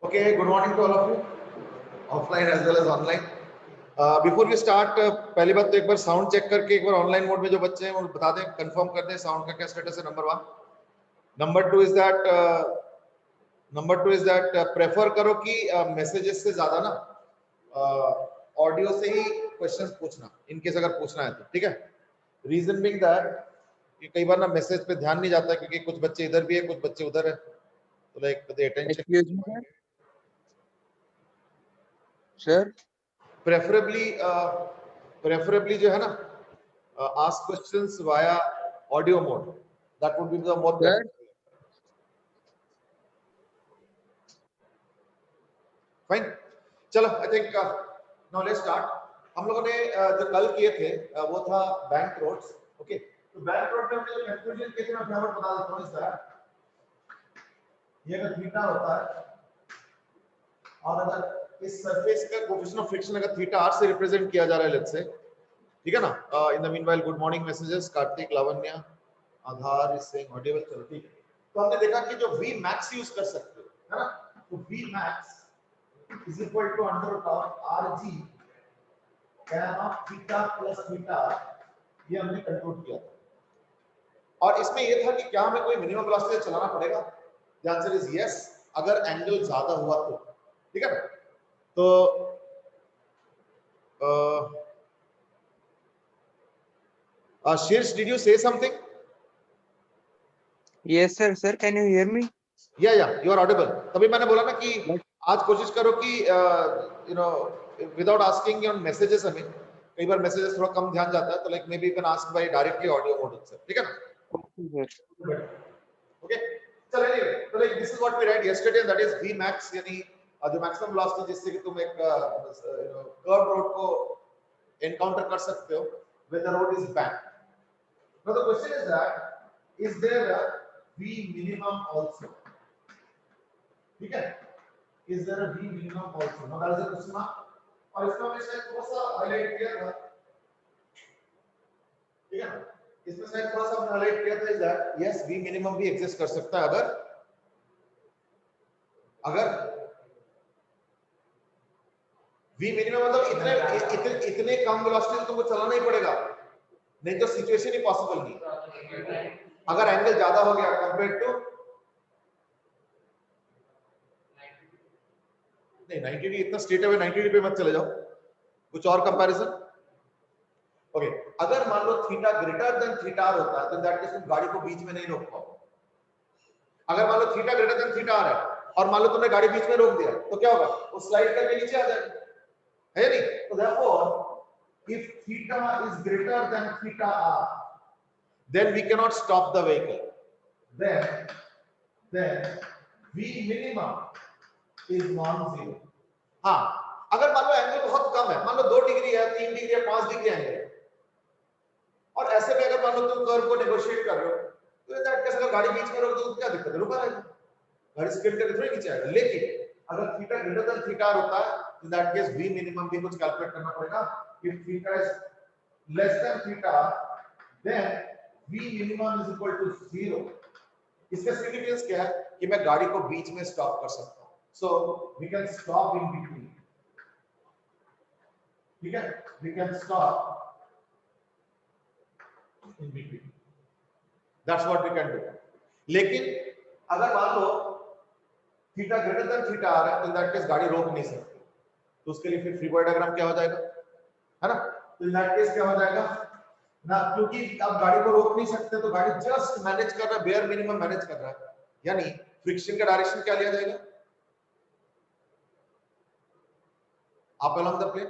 Okay, good morning to all of you, offline as well as online. Before we start, पहली बात तो एक बार sound check करके एक बार ऑनलाइन मोड में जो बच्चे हैं वो बता दें, कंफर्म कर दें साउंड का क्या स्टेटस है. नंबर 2 इज दैट प्रेफर करो कि मैसेजेस से ज्यादा ना ऑडियो से ही क्वेश्चंस पूछना, इनकेस अगर पूछना है तो. ठीक है. रीजन बीइंग दैट कि कई बार ना मैसेज पे ध्यान नहीं जाता क्योंकि कुछ बच्चे इधर भी है, कुछ बच्चे उधर है, तो like the attention. Sir preferably जो है ना, ask questions via audio mode. That would be the more better. Fine. चलो, I think now let's start. हम लोगों ने जो कल किए थे वो था बैंक रोड्स. ओके, तो बैंक रोड में हमने जो कंक्लूजन किए थे मैं यहाँ पर बता देता हूँ. इस तरह ये अगर थीटा होता है और अगर इस सरफेस का कोएफिशिएंट ऑफ फ्रिक्शन अगर थीटा r से रिप्रेजेंट किया जा रहा है, लेट्स से, ठीक है ना. In the meanwhile good morning messages, Kartik, Lavanya, Aadhaar is saying Audible. चलो ठीक है. तो हमने देखा कि जो v max यूज कर सकते हो, है ना. तो v max is equal to under root of rg tan of theta plus theta. ये हमने कंक्लूड किया था. और इसमें ये था कि क्या हमें कोई मिनिमम वेलोसिटी चलाना पड़ेगा. द आंसर इज यस, अगर एंगल ज्यादा हुआ तो. ठीक है. तो Shirish, did you say something? Yes sir. Sir, can you hear me? Yeah, you are audible. तभी मैंने बोला ना कि आज कोशिश करो कि you know without asking on messages. हमें कई बार messages थोड़ा कम ध्यान जाता है, तो like maybe you can ask by directly audio mode itself. ठीक है ना? Okay. चलो anyway, तो like this is what we read yesterday, and that is v max, यानी जो maximum velocity जिससे कि तुम एक curved road को encounter कर सकते हो when the road is banked. Now the question is that is there a v minimum also? ठीक है. Is there a v minimum also? Now that is the question mark. और इसमें हमने शायद थोड़ा सा हाईलाइट किया था. ठीक है. इसमें शायद थोड़ा सा हमने हाईलाइट किया था that yes v minimum भी एग्जिस्ट कर सकता है अगर v minimum मतलब इतने कम वेलोसिटी तुमको चलाना ही पड़ेगा, नहीं तो सिचुएशन ही पॉसिबल नहीं. अगर एंगल ज्यादा हो गया कंपेयर टू नहीं 90 डिग्री इतना स्ट्रेट अवे 90 डिग्री पे मत चले जाओ. कुछ और कंपैरिजन. ओके, अगर मान लो theta greater than theta r होता है तो दैट मींस तुम गाड़ी को बीच में नहीं रोक पाओ. अगर मान लो theta greater than theta r है और मान लो तुमने गाड़ी बीच में रोक दिया तो क्या होगा, वो स्लाइड करके नीचे आ जाएगा, है नहीं. तो therefore if theta is greater than theta r then we cannot stop the vehicle. Then v minimum is non-zero. हाँ, अगर मान लो एंगल बहुत कम है, मान लो 2 डिग्री है, 3 डिग्री है, 5 डिग्री एंगल है, और ऐसे में अगर मान लो तुम कर्व को नेगोशिएट कर रहे हो तो इन दैट केस अगर गाड़ी बीच में रोक दो तो क्या दिक्कत है, रुका रहेगा, गाड़ी स्किड करके थोड़ी नीचे आएगा. लेकिन अगर थीटा ग्रेटर देन थीटा होता है in that case v minimum भी कुछ कैलकुलेट करना पड़ेगा. If theta is less than theta then v minimum is equal to 0. इसका सिग्निफिकेंस क्या है कि मैं गाड़ी को बीच में स्टॉप कर सकता हूं. So we can stop in between. ठीक है, we can stop in between. That's what we can do. लेकिन अगर मान लो थीटा ग्रेटर देन थीटा आ रहा है तो इन दैट केस गाड़ी रोक नहीं सकती. तो उसके लिए फिर फ्री बॉडी डायग्राम क्या हो जाएगा, है ना. तो इन दैट केस क्या हो जाएगा ना, क्योंकि अब गाड़ी को रोक नहीं सकते तो गाड़ी जस्ट मैनेज कर रहा है, बेयर मिनिमम मैनेज कर रहा है, यानी फ्रिक्शन का डायरेक्शन क्या लिया जाएगा, अप अलोंग द प्लेन.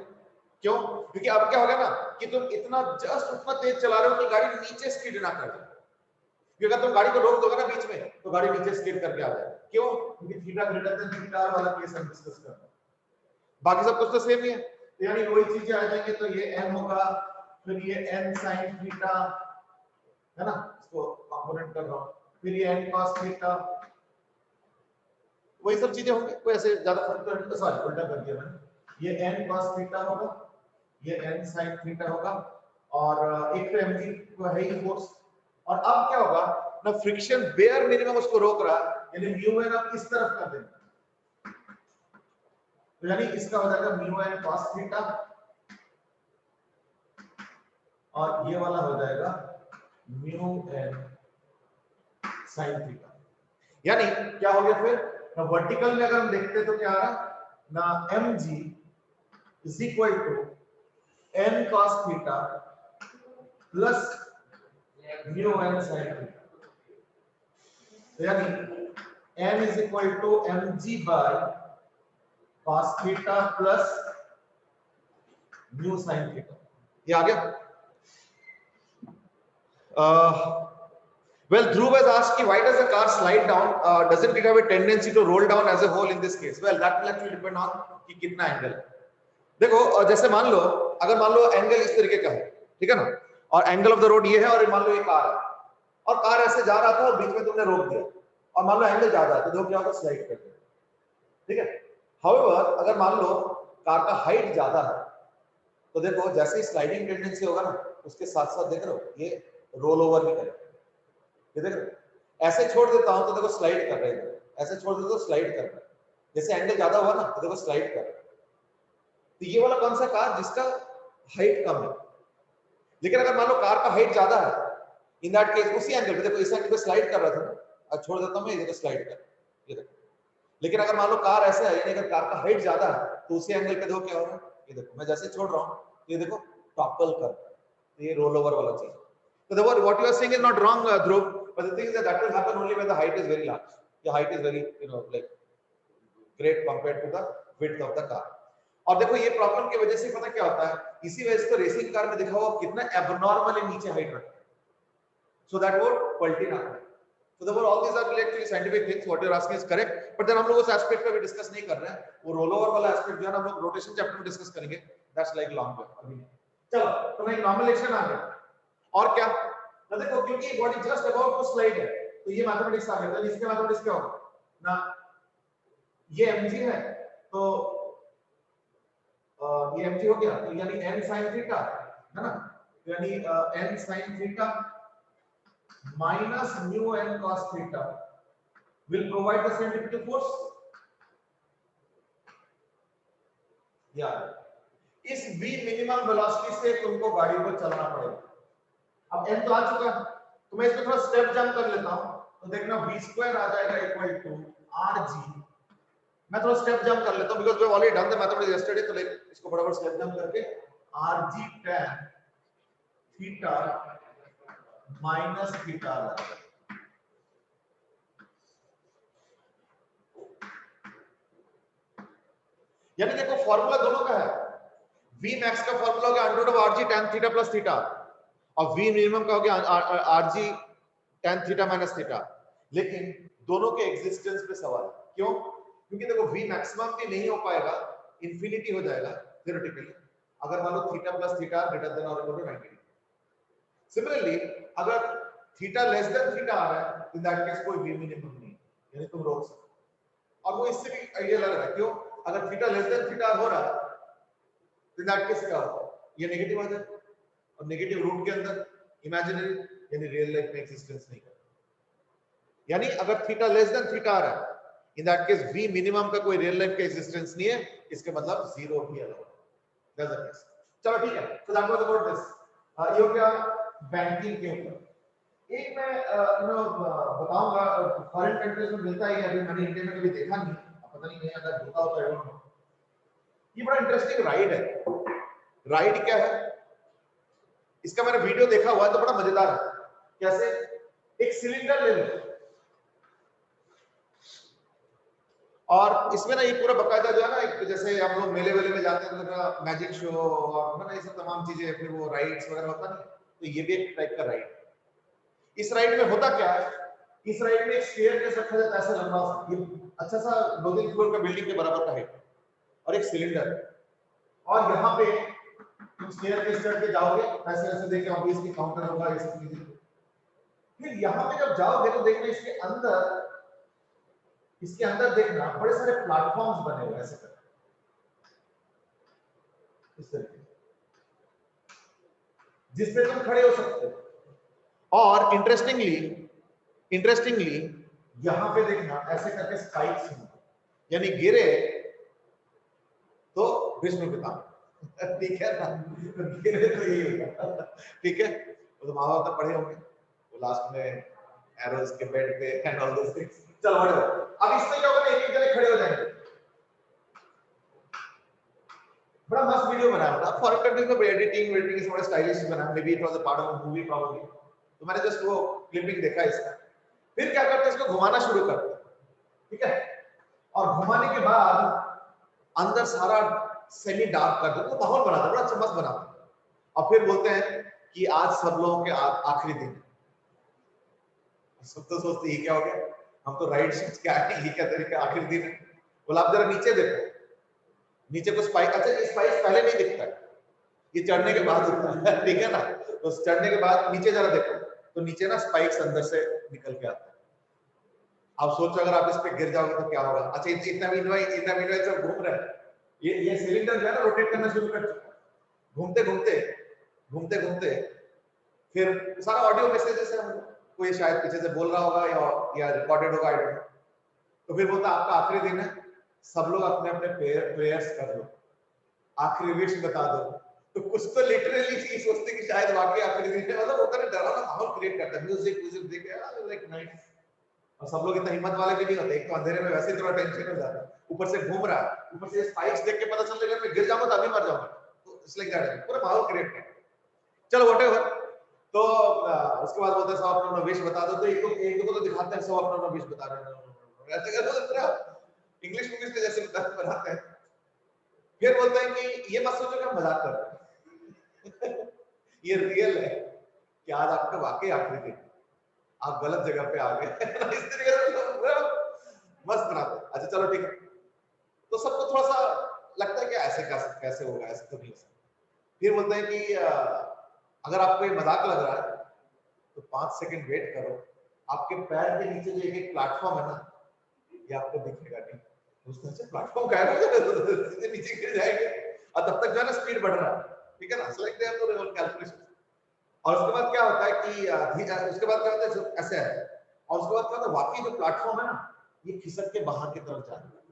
क्यों, क्योंकि अब क्या हो गया ना कि तुम इतना जस्ट उतना तेज चला रहे हो कि गाड़ी नीचे स्किड ना कर जाए. क्योंकि अगर तुम गाड़ी को रोक दोगे ना बीच में तो गाड़ी नीचे स्किड करके आ जाएगी. क्यों, क्योंकि theta greater than theta r वाला केस हम डिस्कस कर रहे हैं. बाकी सब कुछ तो सेम ही है, तो यानी वही चीजें आ जाएंगे. तो ये m होगा, फिर ये n sin थीटा, है ना, इसको कंपोनेंट कर रहा हूं, फिर ये n cos थीटा, वही सब चीजें होंगी. कोई ऐसे ज्यादा फर्क तो नहीं. सॉरी, उल्टा कर दिया मैंने. ये n cos थीटा होगा, ये n sin थीटा होगा, और एक तो mg को है ही फोर्स. और अब क्या होगा ना, फ्रिक्शन बेयर मिनिमम उसको रोक रहा है, यानी म्यू है ना इस तरफ कर देना. तो यानी इसका हो जाएगा म्यू एन कॉस थीटा और ये वाला हो जाएगा म्यू एन साइन थीटा। यानी क्या हो गया फिर ना, वर्टिकल में अगर हम देखते तो क्या आ रहा ना, m ji is equal to n cos theta plus mu n sine theta. यानी n is equal to m g by cos theta plus mu sine theta. ये आ गया। Well, Dhruv has asked कि why does the car slide down? Doesn't it have a tendency to roll down as a whole in this case? Well, that will actually depend on कि कितना angle. देखो जैसे मान लो, अगर मान लो angle इस तरीके का है, ठीक है ना, और एंगल ऑफ द रोड ये है, और मान लो ये कार है, और कार ऐसे जा रहा था और बीच में तुमने रोक दिया, और मान लो एंगल ज्यादा है, तो देखो क्या होगा, स्लाइड कर देगा, ठीक है। हाउएवर अगर मान लो कार का हाइट ज्यादा है, तो देखो जैसे ही स्लाइडिंग टेंडेंसी होगा ना, उसके साथ साथ देख रहे हो ये रोल ओवर भी करेगा। ये देख रहे हो, ऐसे छोड़ देता हूं तो देखो स्लाइड कर रहे हैं, ऐसे छोड़ देता तो स्लाइड कर रहा है। जैसे एंगल ज्यादा हुआ ना तो देखो स्लाइड कर रहा है। तो ये वाला कौन सा कार जिसका हाइट कम है। लेकिन अगर मान लो कार का हाइट ज्यादा है, इन दैट केस उसी एंगल पे देखो, इस एंगल पे स्लाइड कर रहा था, अब छोड़ देता हूं मैं, ये देखो स्लाइड कर, ये देखो। लेकिन अगर मान लो कार ऐसा है, यानी अगर कार का हाइट ज्यादा है तो उसी एंगल पे देखो क्या हो रहा है, ये देखो मैं जैसे छोड़ रहा हूं, ये देखो टॉपल कर, तो ये रोल ओवर वाला चीज। So the what you are saying is not wrong, Dhruv, but the thing is that will happen only when the height is very large. The height is very, like great compared to the width of the car. और देखो ये problem की वजह से पता क्या होता है, इसी वजह से तो रेसिंग कार में देखा हुआ कितना एबनॉर्मली नीचे हाइट रखते हैं, so that वो पलटी ना करे। So therefore all these are actually scientific things. What you're asking is correct, but then हम लोग उस एस्पेक्ट पे भी डिस्कस नहीं कर रहे हैं। वो रोल ओवर वाला एस्पेक्ट जो है ना, हम लोग रोटेशन चैप्टर में डिस्कस करेंगे। That's like long way अभी। चलो तो मैं नॉर्मलाइजेशन आ गया, और क्या ना, देखो क्योंकि body just about to slide है, तो ये मैथमेटिक्स आ गया। तो इसके मैथमेटिक्स क्या होगा ना, ये mg है, तो ये mg हो गया, तो यानी n sin थीटा है ना, यानी n sin theta minus mu n cos theta will provide the centrifugal force। इस v मिनिमम वेलोसिटी से तुमको गाड़ी को चलना पड़ेगा। अब n तो आ चुका है, तो मैं इसको थोड़ा स्टेप जंप कर लेता हूं, तो देखना v स्क्वायर आ जाएगा इक्वल टू rg। मैं थोड़ा स्टेप जंप कर लेता हूं because we have already done the mathematics yesterday, तो लाइक इसको फटाफट स्टेप जंप करके rg tan theta minus theta आ जाएगा। यानी देखो फॉर्मूला दोनों का है, v max का फॉर्मूला हो गया under root of rg tan theta plus theta, और v मिनिमम का हो गया rg tan theta minus theta. लेकिन दोनों के एग्जिस्टेंस पे सवाल, क्यों? क्योंकि देखो v मैक्सिमम भी नहीं हो पाएगा, इंफिनिटी हो जाएगा थ्योरेटिकली, अगर मान लो theta plus theta greater than और इक्वल टू 90 डिग्री। सिमिलरली अगर थीटा लेस देन थीटा आ रहा है, इन दैट केस कोई v मिनिमम नहीं, यानी तुम रोक सकते। और वो इससे भी आइडिया लग रहा है, क्यों? अगर थीटा लेस देन थीटा हो रहा है, तो इन दैट केस क्या होगा, ये नेगेटिव आ जाएगा, और नेगेटिव रूट के अंदर इमेजिनरी यानी रियल लाइफ में एग्जिस्टेंस नहीं करता। यानी अगर थीटा लेस देन थीटा आ रहा है, in that case v minimum का कोई रियल लाइफ का एग्जिस्टेंस नहीं है, इसके मतलब zero he allowed. That's the case. चलो ठीक है, so that was about this. ये हो गया बैंकिंग के ऊपर। एक मैं बताऊंगा, फॉरेन कंट्रीज में मिलता है, अभी मैंने इंडिया में कभी देखा नहीं, पता नहीं अगर होता होता है, ये बड़ा इंटरेस्टिंग राइड है। राइड क्या है, इसका मैंने वीडियो देखा हुआ है, तो बड़ा मजेदार है। कैसे, एक सिलेंडर ले लो, और इसमें ना ये पूरा बकायदा जो है ना, एक जैसे हम लोग मेले वेले में जाते हैं तो मैजिक शो और ना ये सब तमाम चीजें, फिर वो राइड्स वगैरह होता नहीं, तो ये भी एक टाइप का राइड। इस राइड में होता क्या है, इस राइड में एक स्टेयर केस रखा जाता है, ऐसा लंबा सा, ये अच्छा सा 2-3 फ्लोर का बिल्डिंग के बराबर का हाइट, और एक सिलेंडर, और यहाँ पे तुम स्टेयर केस चढ़ के जाओगे, ऐसे ऐसे देखे ऑब्वियसली काउंटर होगा, ये सब चीजें। फिर यहाँ पे जब जाओगे तो देखना इसके अंदर देखना बड़े सारे प्लेटफॉर्म्स बने हुए ऐसे करके, इस तरीके जिसपे तुम खड़े हो सकते हो। और इंटरेस्टिंगली यहां पे देखना ऐसे करके स्पाइक्स हैं, यानी गिरे विष्णु पिता ठीक है ना, तो गिरे तो यही होगा ठीक है। वो तो माँ बाप तो पढ़े होंगे, वो लास्ट में एरोज के बेड पे एंड ऑल दोस थिंग्स। चलो अब इसमें क्या होगा, एक एक जने खड़े हो जाएंगे। बड़ा मस्त वीडियो बनाया होगा, फॉरेन कंट्रीज में एडिटिंग वेडिटिंग से बड़ा स्टाइलिश बना, may be it was a part of a movie probably. तो मैंने जस्ट वो क्लिपिंग देखा इसका। फिर क्या करते हैं, इसको घुमाना शुरू करते हैं, ठीक है। और घुमाने के बाद अंदर सारा सेमी डार्क कर देते, तो माहौल बना देते, बड़ा अच्छा मस्त बनाते हैं। और फिर बोलते हैं कि आज सब लोगों के आखिरी दिन। सब तो सोचते ये क्या हो गया, हम तो राइड शिफ्ट के आए, ये क्या तरीका, आखिरी दिन है। बोला आप जरा नीचे देखो, नीचे को स्पाइक, अच्छा ये स्पाइक पहले नहीं दिखता है, ये चढ़ने के बाद होता है ठीक है ना। तो चढ़ने के बाद नीचे जरा देखो, तो नीचे ना स्पाइक्स अंदर से निकल के आते हैं। आप सोचो अगर आप इस पे गिर जाओगे तो क्या होगा। अच्छा इतना मीनवाइल सब घूम रहे हैं, ये सिलेंडर जो है ना रोटेट करना शुरू कर चुका है, घूमते घूमते घूमते घूमते। फिर सारा ऑडियो मैसेजेस है, कोई शायद पीछे से बोल रहा होगा या रिकॉर्डेड होगा, आई डोंट नो। तो फिर बोलता आपका आखिरी दिन है, सब लोग अपने अपने प्रेयर्स कर लो, आखिरी विश बता दो। तो कुछ तो लिटरली चीज सोचते कि शायद वाकई आखिरी दिन है, मतलब होता है डरावना माहौल क्रिएट करता है, म्यूजिक म्यूजिक देख के लाइक नाइस। और सब लोग इतना हिम्मत वाले भी नहीं होते, एक तो अंधेरे में वैसे ही थोड़ा टेंशन हो जाता है, ऊपर से घूम रहा है, ऊपर से स्पाइक्स देख के पता चल रहा है मैं गिर जाऊंगा तो अभी मर जाऊंगा, तो इट्स लाइक दैट, पूरा माहौल क्रिएट कर। चलो व्हाटएवर। तो उसके बाद बोलते हैं सब अपना विश बता दो, तो एक दो को तो दिखाते हैं सब अपना विश बता रहे हैं, ऐसे कर पूरा इंग्लिश मूवीज के जैसे बनाते हैं। फिर बोलते हैं कि ये मत सोचो कि हम मजाक कर रहे हैं ये रियल है कि आज आपका वाकई आखिरी दिन, आप गलत जगह पे आ गए इस तरीके से मस्त बनाते। अच्छा चलो ठीक है, तो सबको थोड़ा सा लगता है कि ऐसे कैसे होगा, ऐसे तो नहीं हो सकता। फिर बोलते हैं कि अगर आपको ये मजाक लग रहा है तो 5 सेकंड वेट करो, आपके पैर के नीचे जो एक प्लेटफॉर्म है ना, ये आपको दिखेगा नहीं, उसमें से प्लेटफॉर्म गायब हो जाएगा, सीधे नीचे गिर जाएंगे। और तब तक जो है ना स्पीड बढ़ रहा है, ठीक है ना, सेलेक्ट है तो रिवॉल्व कैलकुलेशन। और उसके बाद क्या होता है कि उसके बाद क्या होता है ऐसे है, और उसके बाद क्या होता है वाकई जो प्लेटफॉर्म है ना, ये खिसक के बाहर की तरफ जाता है।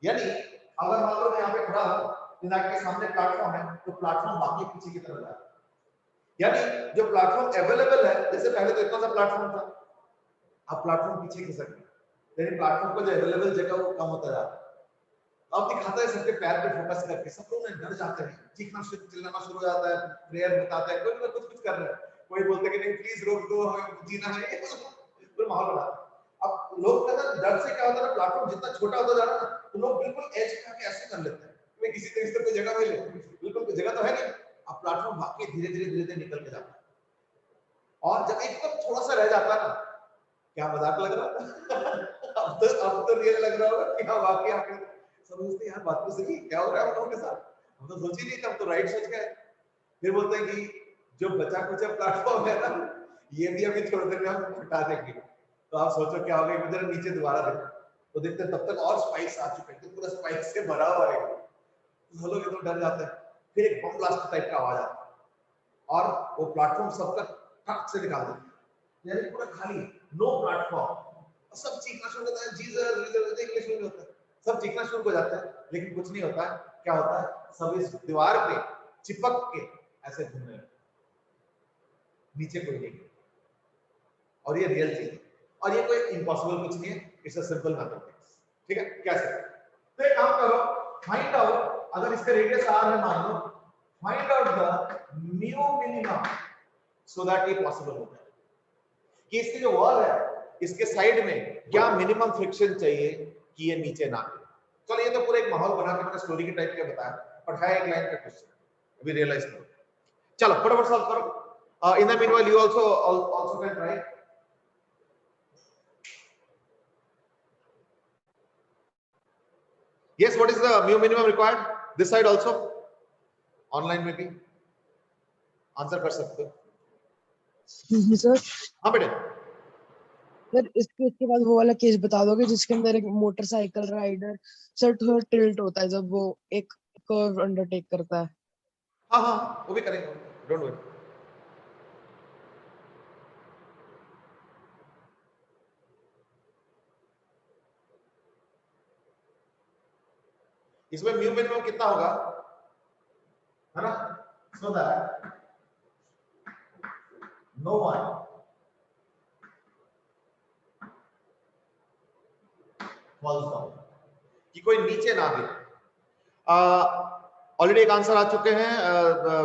यानी अगर मान लो मैं यहाँ पे खड़ा हूँ, दिनाक के सामने प्लेटफॉर्म है, तो प्लेटफॉर्म बाकी पीछे की तरफ जाता है। यानी जो प्लेटफॉर्म अवेलेबल है, जैसे पहले तो इतना सा प्लेटफॉर्म था, अब प्लेटफॉर्म पीछे खिसक गया, लेकिन प्लेटफॉर्म का जो अवेलेबल जगह वो कम होता जा रहा है। अब दिखाता है सबके पैर पे फोकस करके, सब लोग डर जाते हैं, चीखना चिल्लाना शुरू हो जाता है, प्रेयर बताते हैं, कोई ना कुछ कर रहा है, कोई बोलते कि नहीं प्लीज रोक दो हमें जीना है, तो माहौल बना। अब लोग का डर से क्या होता है ना, प्लेटफॉर्म जितना छोटा होता जा रहा है ना, तो लोग बिल्कुल एज पे आके ऐसे कर लेते हैं कि किसी तरीके से कोई जगह मिले, बिल्कुल जगह तो है नहीं। अब प्लेटफॉर्म बाकी धीरे धीरे निकल के जाता है, और जब एकदम थोड़ा सा रह जाता है ना, क्या मजाक लग रहा अब तो रियल लग रहा होगा कि हाँ वाकई आके समझते यार बात तो सही, क्या हो रहा है हम लोगों के साथ, हम तो सोच ही नहीं था, हम तो राइट सोच गए। फिर बोलते हैं कि जो बचा कुचा प्लेटफॉर्म है ना, ये भी अभी थोड़ी देर में हम हटा देंगे। तो आप सोचो क्या होगा, जरा नीचे दोबारा देखो, तो देखते तब तक और स्पाइक्स आ चुके हैं, तो पूरा स्पाइक से भरा हुआ है, तो लोग एकदम डर जाते हैं। फिर एक बम ब्लास्ट टाइप का आवाज आता है और वो प्लेटफॉर्म सबका टक से निकाल देते हैं, यानी पूरा खाली, नो प्लेटफॉर्म। सब चीखना शुरू होता है, जीसस जीसस इंग्लिश में होता है, सब चीखना शुरू हो जाता है, लेकिन कुछ नहीं होता है। क्या होता है, सब इस दीवार पे चिपक के ऐसे घूमने लगते, नीचे कोई नहीं। और ये रियल चीज है, और ये कोई इम्पॉसिबल कुछ नहीं है, इट्स अ सिंपल मैथमेटिक्स। ठीक है, कैसे? तो एक काम करो, फाइंड आउट, अगर इसका रेडियस r है मान लो, find out the mu minimum so that ये पॉसिबल हो जाए कि इसकी जो वॉल है इसके साइड में क्या मिनिमम फ्रिक्शन चाहिए कि ये नीचे ना गिरे। चलो ये तो पूरा एक माहौल बना के मैंने स्टोरी के टाइप के बताया, पर है एक लाइन का क्वेश्चन, अभी रियलाइज करो। चलो फटाफट सॉल्व करो। In the meanwhile you also can try. Yes, what is the mu minimum required? This side also, online में भी आंसर कर सकते हो। सर हाँ बेटे, सर इसके बाद वो वाला केस बता दोगे जिसके अंदर एक मोटरसाइकिल राइडर सर थोड़ा टिल्ट होता है जब वो एक कर्व अंडरटेक करता है। हाँ हाँ वो भी करेंगे, डोंट वरी। इसमें म्यू मिनिमम कितना होगा, है ना? So that no one falls down, कि कोई नीचे ना गिरे। ऑलरेडी एक आंसर आ चुके हैं।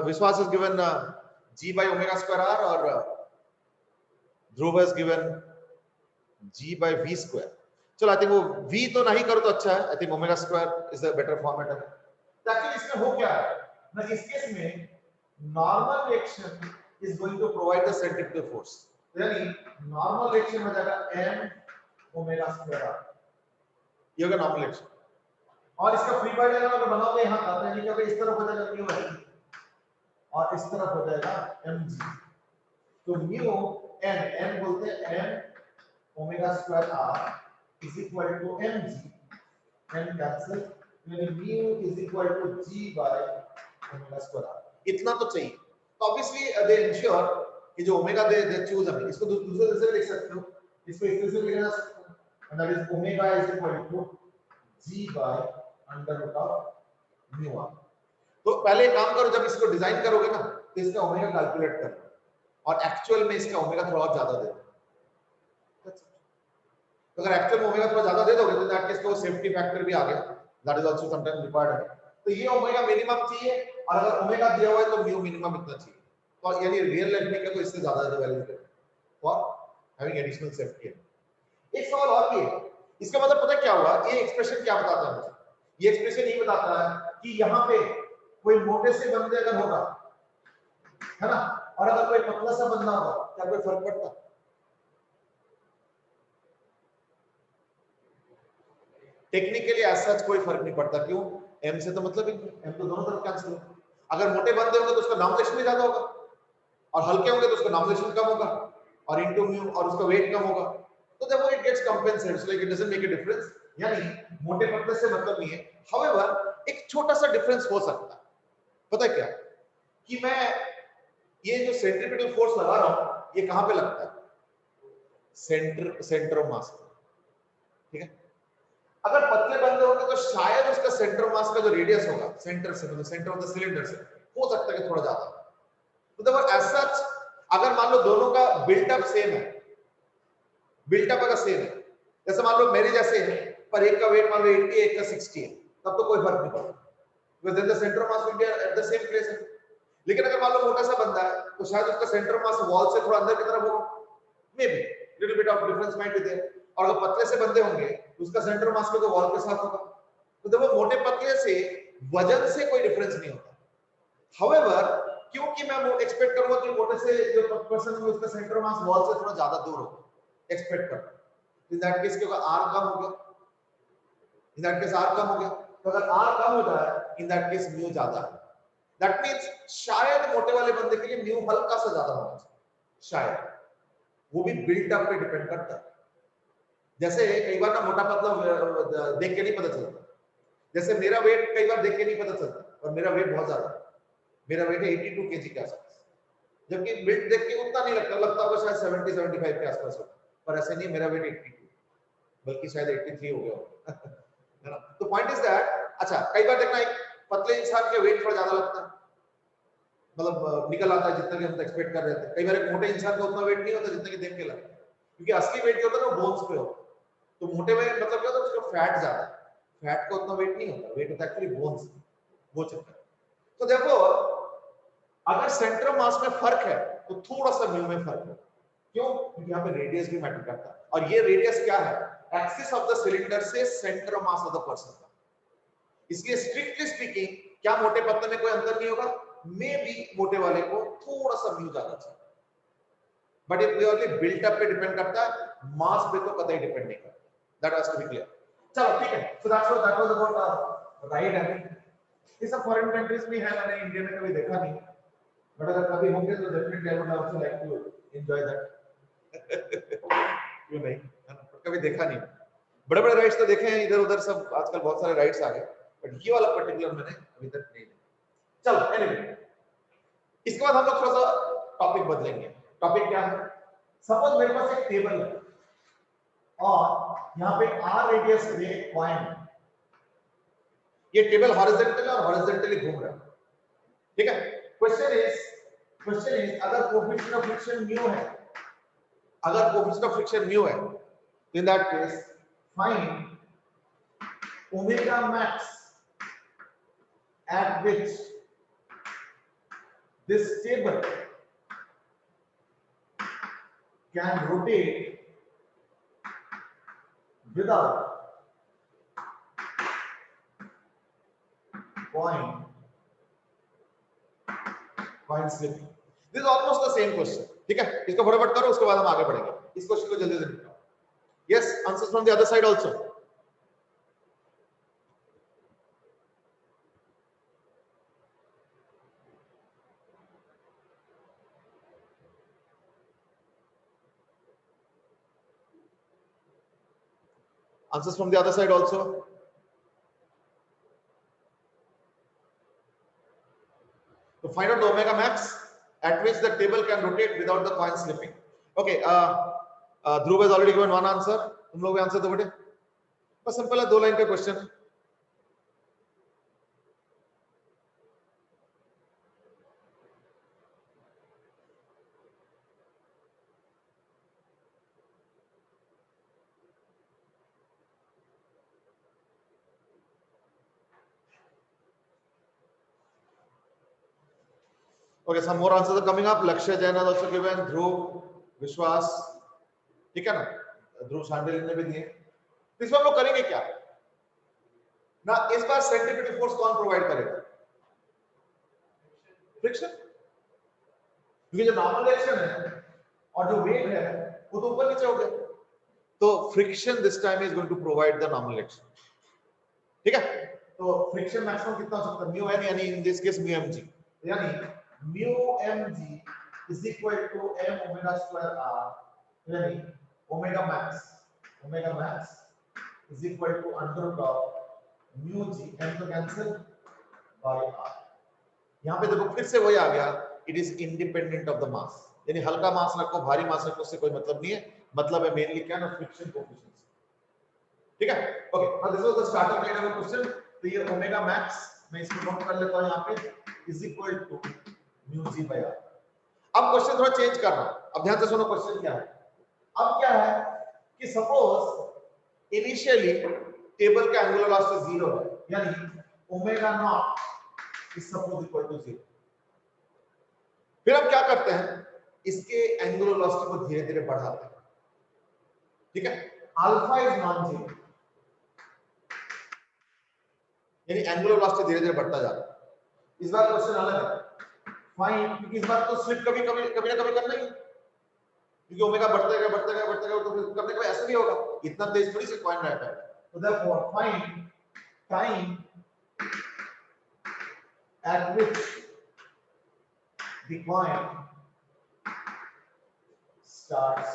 Vishwas is given g by omega square r और Dhruv is given g by v square। चलो आई थिंक वो v तो नहीं करो तो अच्छा है, I think omega square is the better format है। ताकि इसमें हो क्या है ना, इस केस में normal reaction is going to provide the centrifugal force, यानी नॉर्मल रिएक्शन हो जाएगा m ओमेगा स्क्वायर r, ये होगा नॉर्मल रिएक्शन। और इसका फ्री बॉडी अगर बनाओगे यहां आता है, क्योंकि इस तरफ हो जाएगा म्यू है और इस तरफ हो जाएगा mg, तो म्यू n बोलते हैं m omega square r is equal to mg, n cancel, यानी mu is equal to g by omega square r। इतना तो चाहिए। तो ऑब्वियसली दे इंश्योर कि जो ओमेगा दे चूज, हम इसको दूसरे तरह से लिख सकते हो, इसको इस तरह से लिखा जा सकता है, and that is omega is equal to g by under root of mu r। तो पहले एक काम करो, जब इसको डिजाइन करोगे ना तो इसका ओमेगा कैलकुलेट कर और एक्चुअल में इसका ओमेगा थोड़ा और ज्यादा दे दो। तो अगर एक्चुअल में ओमेगा थोड़ा ज्यादा दे दोगे तो दैट केस को सेफ्टी फैक्टर भी आ गया, that is also sometimes required है। तो ये ओमेगा मिनिमम चाहिए, और अगर ओमेगा दिया हुआ है तो म्यू मिनिमम इतना चाहिए। तो यानी रियल लाइफ में क्या, तो इससे ज्यादा value they for having additional safety. एक सवाल और भी है, इसका मतलब पता क्या हुआ, ये एक्सप्रेशन क्या बताता है मुझे? ये एक्सप्रेशन ये बताता है कि यहाँ पे कोई मोटे से बंदे अगर होगा, है ना, और अगर कोई पतला सा बंदा होगा, क्या कोई फर्क पड़ता? टेक्निकली एज सच कोई फर्क नहीं पड़ता। क्यों? m से तो मतलब m तो दोनों तरफ कैंसिल है। अगर मोटे बंदे होंगे तो उसका नॉमिनेशन भी ज्यादा होगा, और हल्के होंगे तो उसका नॉमिनेशन कम होगा, और इनटू म्यू और उसका वेट कम होगा, तो therefore it gets compensated, so like it doesn't make a difference. यानी मोटे पतले से मतलब नहीं है। हाउएवर एक छोटा सा डिफरेंस हो सकता है, पता है क्या, कि मैं ये जो सेंट्रीपिटल फोर्स लगा रहा हूं, ये कहां पे लगता है? सेंटर ऑफ मास, ठीक है। अगर पतले बंदे होंगे तो शायद उसका सेंटर ऑफ मास का जो रेडियस होगा सेंटर से, मतलब सेंटर ऑफ द सिलेंडर से, हो सकता है कि थोड़ा ज्यादा। मतलब एज सच अगर मान लो दोनों का बिल्टअप सेम है, बिल्टअप अगर सेम है, जैसे मान लो मेरे जैसे है, पर एक का वेट मान लो 80 एक का 60 है, तब तो कोई फर्क नहीं पड़ता, because then the centre of mass will be at the same place. लेकिन अगर मान लो मोटा सा बंदा है तो शायद उसका सेंटर ऑफ मास वॉल से थोड़ा अंदर की तरफ होगा, maybe little bit of difference might be there. और अगर पतले से बंदे होंगे तो उसका सेंटर ऑफ मास तो वॉल के साथ होगा। तो देखो मोटे पतले से वजन से कोई डिफरेंस नहीं होता। हाउएवर क्योंकि मैं वो एक्सपेक्ट करूंगा कि मोटे से जो पर्सन है उसका सेंटर ऑफ मास वॉल से थोड़ा ज्यादा दूर होगा, एक्सपेक्ट करता हूं। इन दैट केस क्योंकि r कम हो गया, इन दैट केस r कम हो गया, तो अगर r कम हो जाए इन दैट केस म्यू ज्यादा है। दैट मींस शायद मोटे वाले बंदे के लिए म्यू हल्का सा ज्यादा होना चाहिए, शायद, वो भी बिल्ट अप पे डिपेंड करता है। जैसे कई बार ना मोटा पतला देख के नहीं पता चलता, जैसे मेरा वेट कई बार देख के नहीं पता चलता, और मेरा वेट बहुत ज्यादा है, मेरा वेट है 82 केजी के आसपास, जबकि वेट देख के उतना नहीं लगता, लगता होगा शायद 70-75 के आसपास होगा, पर ऐसे नहीं, मेरा वेट 82 बल्कि शायद 83 हो गया होगा, है ना। तो पॉइंट इज दैट, अच्छा कई बार देखना एक पतले इंसान के वेट थोड़ा ज्यादा लगता है, मतलब निकल आता है जितना कि हम एक्सपेक्ट कर रहे थे। कई बार एक मोटे इंसान का उतना वेट नहीं होता जितना कि देख के लगता है, क्योंकि असली वेट जो होता है वो बोन्स पे होता है। तो मोटे में मतलब क्या होता है, उसका फैट ज्यादा है, फैट का उतना वेट नहीं होता, वेट होता है एक्चुअली बोन्स, वो चक्कर। तो देखो अगर सेंटर ऑफ मास में फर्क है तो थोड़ा सा म्यू में फर्क है। क्यों? क्योंकि यहाँ पे रेडियस भी मैटर करता है, और ये रेडियस क्या है? एक्सिस ऑफ द सिलेंडर से centre of mass of the person का। इसलिए स्ट्रिक्टली स्पीकिंग क्या मोटे पतले में कोई अंतर नहीं होगा? मे बी मोटे वाले को थोड़ा सा म्यू ज्यादा चाहिए, बट ये प्योरली बिल्ट अप पे डिपेंड करता है, मास पे तो कतई डिपेंड नहीं करता। That has to be clear. चलो ठीक है, so that was about right and ये सब फॉरेन कंट्रीज में है, मैंने इंडिया में कभी देखा नहीं, बट अगर कभी होंगे तो definitely I would also like to enjoy that. क्यों नहीं, कभी देखा नहीं। बड़े बड़े राइड्स तो देखे हैं इधर उधर सब, आजकल बहुत सारे राइड्स आ गए, बट ये वाला पर्टिकुलर मैंने अभी तक नहीं देखा। चलो एनीवे, इसके बाद हम लोग थोड़ा सा टॉपिक बदलेंगे। टॉपिक क्या है? सपोज मेरे पास एक टेबल है और यहाँ पे r रेडियस पे एक पॉइंट, ये टेबल हॉरिजॉन्टल और हॉरिजॉन्टली घूम रहा है, ठीक है। क्वेश्चन इज अगर कोएफिशिएंट ऑफ फ्रिक्शन म्यू है, अगर कोएफिशिएंट ऑफ फ्रिक्शन म्यू है, in that case find omega max at which this table can rotate without coin slipping. This is almost the same question. ठीक है, इसको फटाफट करो, उसके बाद हम आगे बढ़ेंगे। इस क्वेश्चन को जल्दी से निपटाओ। Yes, answers from the other side also. Answers from the other side also. To find out the omega max at which the table can rotate without the coin slipping. Okay, Dhruv has already given one answer. तुम लोग भी answer दो बेटे, बस simple है, 2 line का question है। Okay, some more answers are coming up. Lakshya Jain has also given, Dhruv, Vishwas, ठीक है ना, ध्रुव शांडिल ने भी दिए। तो इसमें हम लोग करेंगे क्या ना, इस बार सेंट्रीपिटल फोर्स कौन प्रोवाइड करेगा? फ्रिक्शन, क्योंकि जो नॉर्मल एक्शन है और जो वेट है वो तो ऊपर नीचे हो गया, तो friction this time is going to provide the normal action, ठीक है। तो फ्रिक्शन मैक्सिमम कितना हो सकता है? म्यू एन, यानी in this case mu M G, यानी mu M G is equal to M omega square R, यानी omega max is equal to under root of mu G, M तो cancel by R. यहां पे देखो फिर से वही आ गया, it is independent of the mass, यानी हल्का मास रखो भारी मास रखो उससे कोई मतलब नहीं है, मतलब है मेनली क्या ना, फ्रिक्शन कोएफिशिएंट, ठीक है। Okay, now this was the starter kind of question. तो ये ओमेगा मैक्स मैं इसको नोट कर लेता हूं यहां पे, is equal to mu g by r. अब क्वेश्चन थोड़ा चेंज कर रहा हूं, अब ध्यान से सुनो क्वेश्चन क्या है। अब क्या है कि सपोज इनिशियली टेबल का एंगुलर वेलोसिटी 0 है, यानी omega naught is suppose equal to 0। फिर हम क्या करते हैं, इसके एंगुलर वेलोसिटी को धीरे धीरे बढ़ाते हैं, ठीक है। अल्फा इज नॉन जीरो, यानी एंगुलर वेलोसिटी धीरे धीरे बढ़ता जा रहा है। इस बार क्वेश्चन अलग है, फाइन, क्योंकि इस बार तो स्लिप कभी कभी कभी ना कभी करना ही, क्योंकि ओमेगा बढ़ता गया तो फिर करने के बाद ऐसा भी होगा, इतना तेज थोड़ी से कॉइन रहता है। तो therefore find time at which the coin starts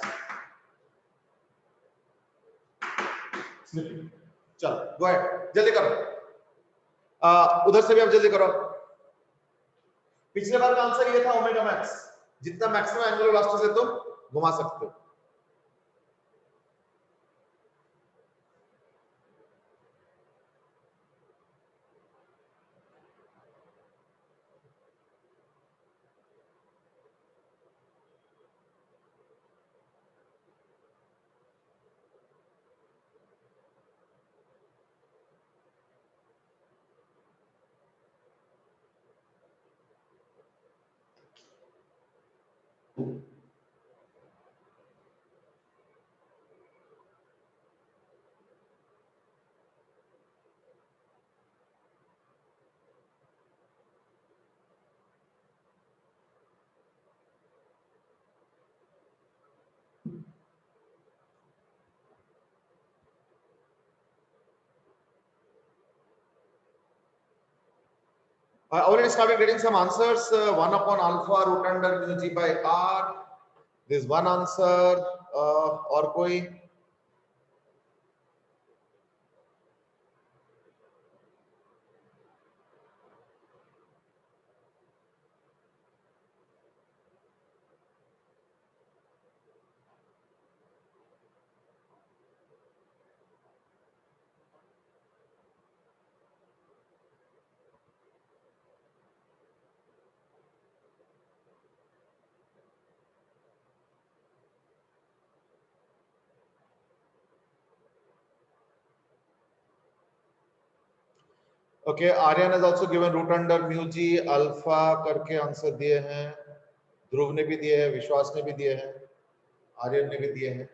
slipping. चलो गो अहेड, जल्दी करो, उधर से भी आप जल्दी करो। पिछले बार का आंसर ये था ओमेगा मैक्स, जितना मैक्सिमम एंगुलर वेलोसिटी से तुम घुमा सकते हो। I already started getting some answers. 1 upon alpha root under mu g by r. This one answer. और कोई? Okay, Aryan has also given root under mu g alpha करके answer दिए हैं, ध्रुव ने भी दिए हैं, विश्वास ने भी दिए हैं, आर्यन ने भी दिए हैं।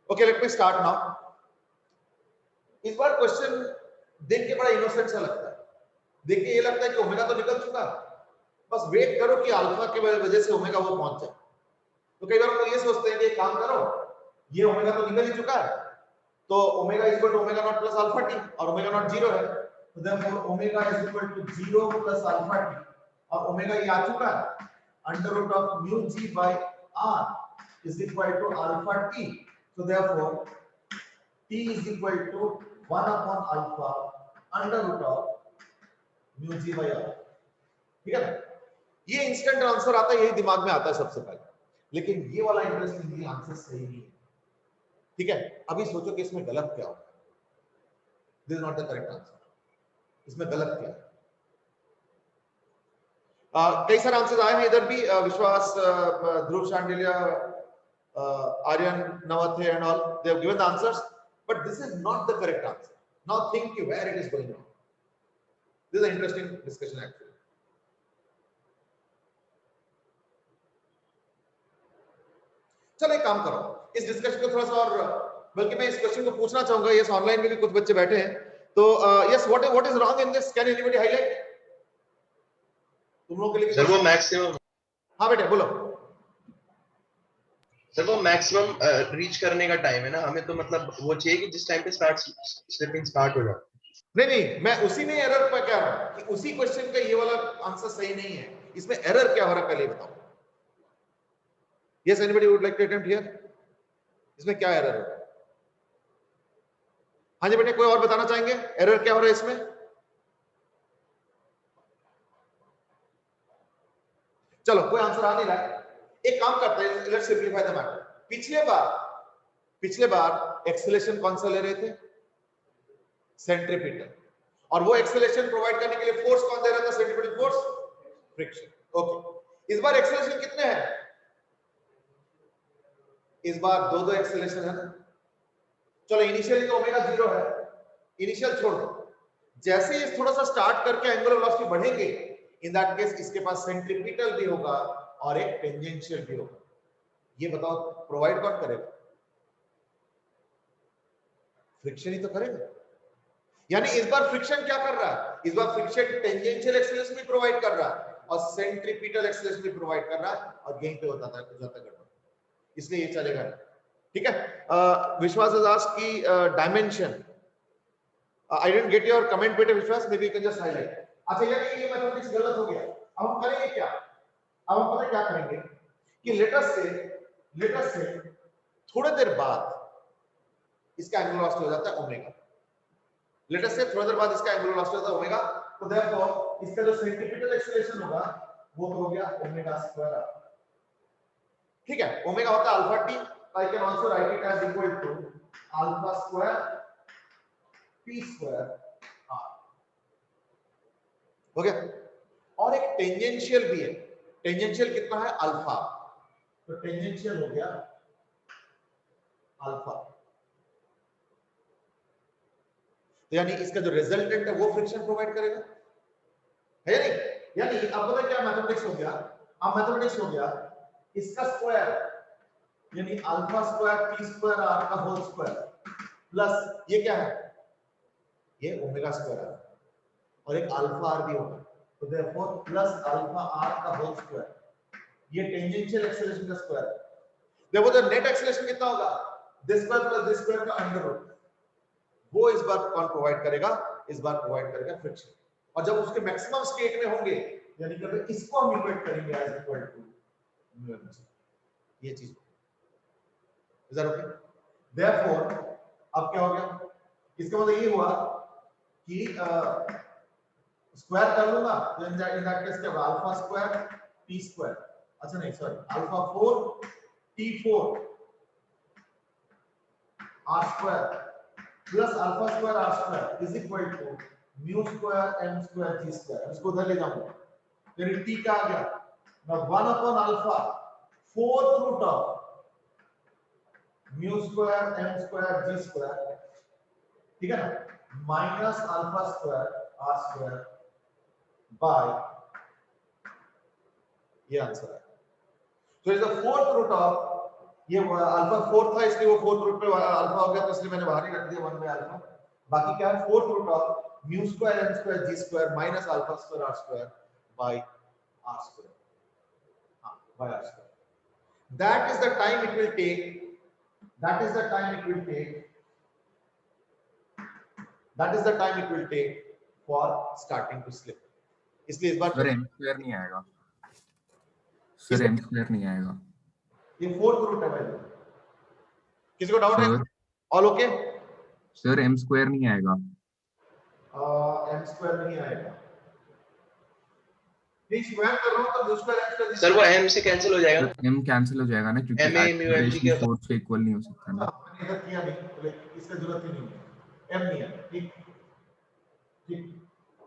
Okay, let me start now. इस बार क्वेश्चन देख के बड़ा इनोसेंट सा लगता है, देख के ये लगता है कि ओमेगा तो निकल चुका, बस वेट करो कि अल्फा के वजह से ओमेगा वो पहुंच जाए। तो कई बार हम लोग ये सोचते हैं कि एक काम करो, ये ओमेगा तो निकल ही चुका है, तो omega is equal to omega naught plus alpha t, और ओमेगा नॉट 0 है, तो therefore omega is equal to 0 plus alpha t, और ओमेगा ये आ चुका है, under root of mu g by r is equal to alpha t, so therefore t is equal to 1 upon alpha under root of mu g by r। ठीक है ना? ये instant answer आता है, यही दिमाग में आता है सबसे पहले, लेकिन ये वाला इंटरेस्टिंगली आंसर सही नहीं है। ठीक है, अभी सोचो कि इसमें गलत क्या होगा। This is not the correct answer, इसमें गलत क्या है। कई सारे आंसर आए हैं इधर भी, विश्वास, ध्रुव Shandilya, Aryan Navathe and all, they have given the answers, but this is not the correct answer. Now think where it is going wrong. This is an interesting discussion actually. चलो एक काम करो, इस डिस्कशन को थोड़ा सा और, बल्कि मैं इस क्वेश्चन को पूछना चाहूंगा, यस ऑनलाइन में भी कुछ बच्चे बैठे हैं, तो yes what is wrong in this, can anybody highlight? तुम लोगों के लिए सर वो मैक्सिमम, हाँ बेटे बोलो। सर वो मैक्सिमम रीच करने का टाइम है ना, हमें तो मतलब वो चाहिए कि जिस टाइम पे स्लिपिंग स्टार्ट हो जाए। नहीं, मैं उसी में एरर पर कह रहा हूं कि उसी क्वेश्चन का ये वाला आंसर सही नहीं है, इसमें एरर क्या हो रहा है पहले बताओ। Yes anybody would like to attempt here, इसमें क्या एरर है? हाँ जी बेटे, कोई और बताना चाहेंगे एरर क्या हो रहा है इसमें? चलो कोई आंसर आ नहीं रहा है, एक काम करते हैं, लेट्स सिंपलीफाई द मैटर। पिछले बार एक्सेलरेशन कौन सा ले रहे थे? सेंट्रीपिटल, और वो एक्सेलरेशन प्रोवाइड करने के लिए फोर्स कौन दे रहा था? Centripetal force, friction. ओके, इस बार एक्सेलरेशन कितने हैं? इस बार दो एक्सेलरेशन है ना। चलो इनिशियली तो ओमेगा 0 है, इनिशियल छोड़ दो, जैसे ये थोड़ा सा स्टार्ट करके एंगुलर वेलोसिटी बढ़ेंगे, इन दैट केस इसके पास सेंट्रीपिटल भी होगा और एक टेंजेंशियल भी होगा। ये बताओ प्रोवाइड कौन करेगा? फ्रिक्शन ही तो करेगा। यानी इस बार फ्रिक्शन क्या कर रहा है? इस बार फ्रिक्शन टेंजेंशियल एक्सेलरेशन भी प्रोवाइड कर रहा है और सेंट्रीपिटल एक्सेलरेशन भी प्रोवाइड कर रहा है, और यहीं पे होता था गड़बड़, इसलिए ये चलेगा। ठीक है, विश्वास has asked की dimension, I didn't get your comment बेटे विश्वास, may be you can just highlight. अच्छा ये मैथमेटिक्स गलत हो गया, अब हम करेंगे क्या? अब हम पता क्या करेंगे कि लेटस से थोड़ी देर बाद इसका एंगुलर वेलोसिटी हो जाता है ओमेगा, लेटस से थोड़ी देर बाद इसका एंगुलर वेलोसिटी होता है ओमेगा, तो देयरफॉर इसका जो सेंट्रीपिटल एक्सेलरेशन होगा वो तो हो गया ओमेगा स्क्वायर। ठीक है, ओमेगा होता है alpha T, I can also write it as equal to alpha square p square r। हो गया? और एक टेंजेंशियल भी है, टेंजेंशियल कितना है? अल्फा, तो टेंजेंशियल हो गया अल्फा, तो यानी इसका जो रिजल्टेंट है वो फ्रिक्शन प्रोवाइड करेगा, है नहीं? यानी अब पता क्या मैथमेटिक्स हो गया? अब मैथमेटिक्स हो गया इसका स्क्वायर, यानी alpha square p square r का होल स्क्वायर प्लस ये क्या है? ये ओमेगा स्क्वायर है, और एक अल्फा r भी होगा, तो देयरफॉर प्लस अल्फा r का होल स्क्वायर, ये टेंजेंशियल एक्सेलरेशन का स्क्वायर। देखो तो नेट एक्सेलरेशन कितना होगा? This square plus this square का अंडर रूट, वो इस बार कौन प्रोवाइड करेगा? इस बार प्रोवाइड करेगा फ्रिक्शन। और जब उसके मैक्सिमम स्टेट में होंगे, यानी कि इसको हम इक्वेट करेंगे as equal to mu M g, ये चीज। Is that okay? Therefore, अब क्या हो गया? इसका मतलब ये हुआ कि स्क्वायर कर लूंगा, तो इन दैट केस क्या होगा? अल्फा स्क्वायर p स्क्वायर, अच्छा नहीं sorry, alpha 4 t4 r square plus alpha square r square is equal to mu square m square g square. इसको उधर ले जाऊंगा, यानी t क्या आ गया? now 1 upon alpha 4th root of mu square m square g square, ठीक है ना? minus alpha square r square by ये आंसर है। तो is the fourth root of ये अल्फा फोर्थ था इसलिए वो फोर्थ रूट पे अल्फा हो गया तो इसलिए मैंने बाहर ही रख दिया 1 बाय अल्फा। बाकी क्या है fourth root of mu square n square g square minus alpha square r square by r square. हां by r square. That is the time it will take. That is the time it will take. That is the time it will take for starting to slip. इसलिए इस बार sir m square नहीं आएगा, sir m square नहीं आएगा। ये fourth root है भाई। किसी को डाउट है? All okay? Sir m square नहीं आएगा। m स्क्वायर नहीं आएगा। नहीं स्क्वायर कर रहा हूं तो mu square n square. Sir वो m से कैंसिल हो जाएगा, m कैंसिल हो जाएगा ना, क्योंकि ma mu m g के फोर्स से इक्वल नहीं हो सकता ना। मैंने इधर किया नहीं, इसका जरूरत ही नहीं है। m नहीं है, ठीक ठीक।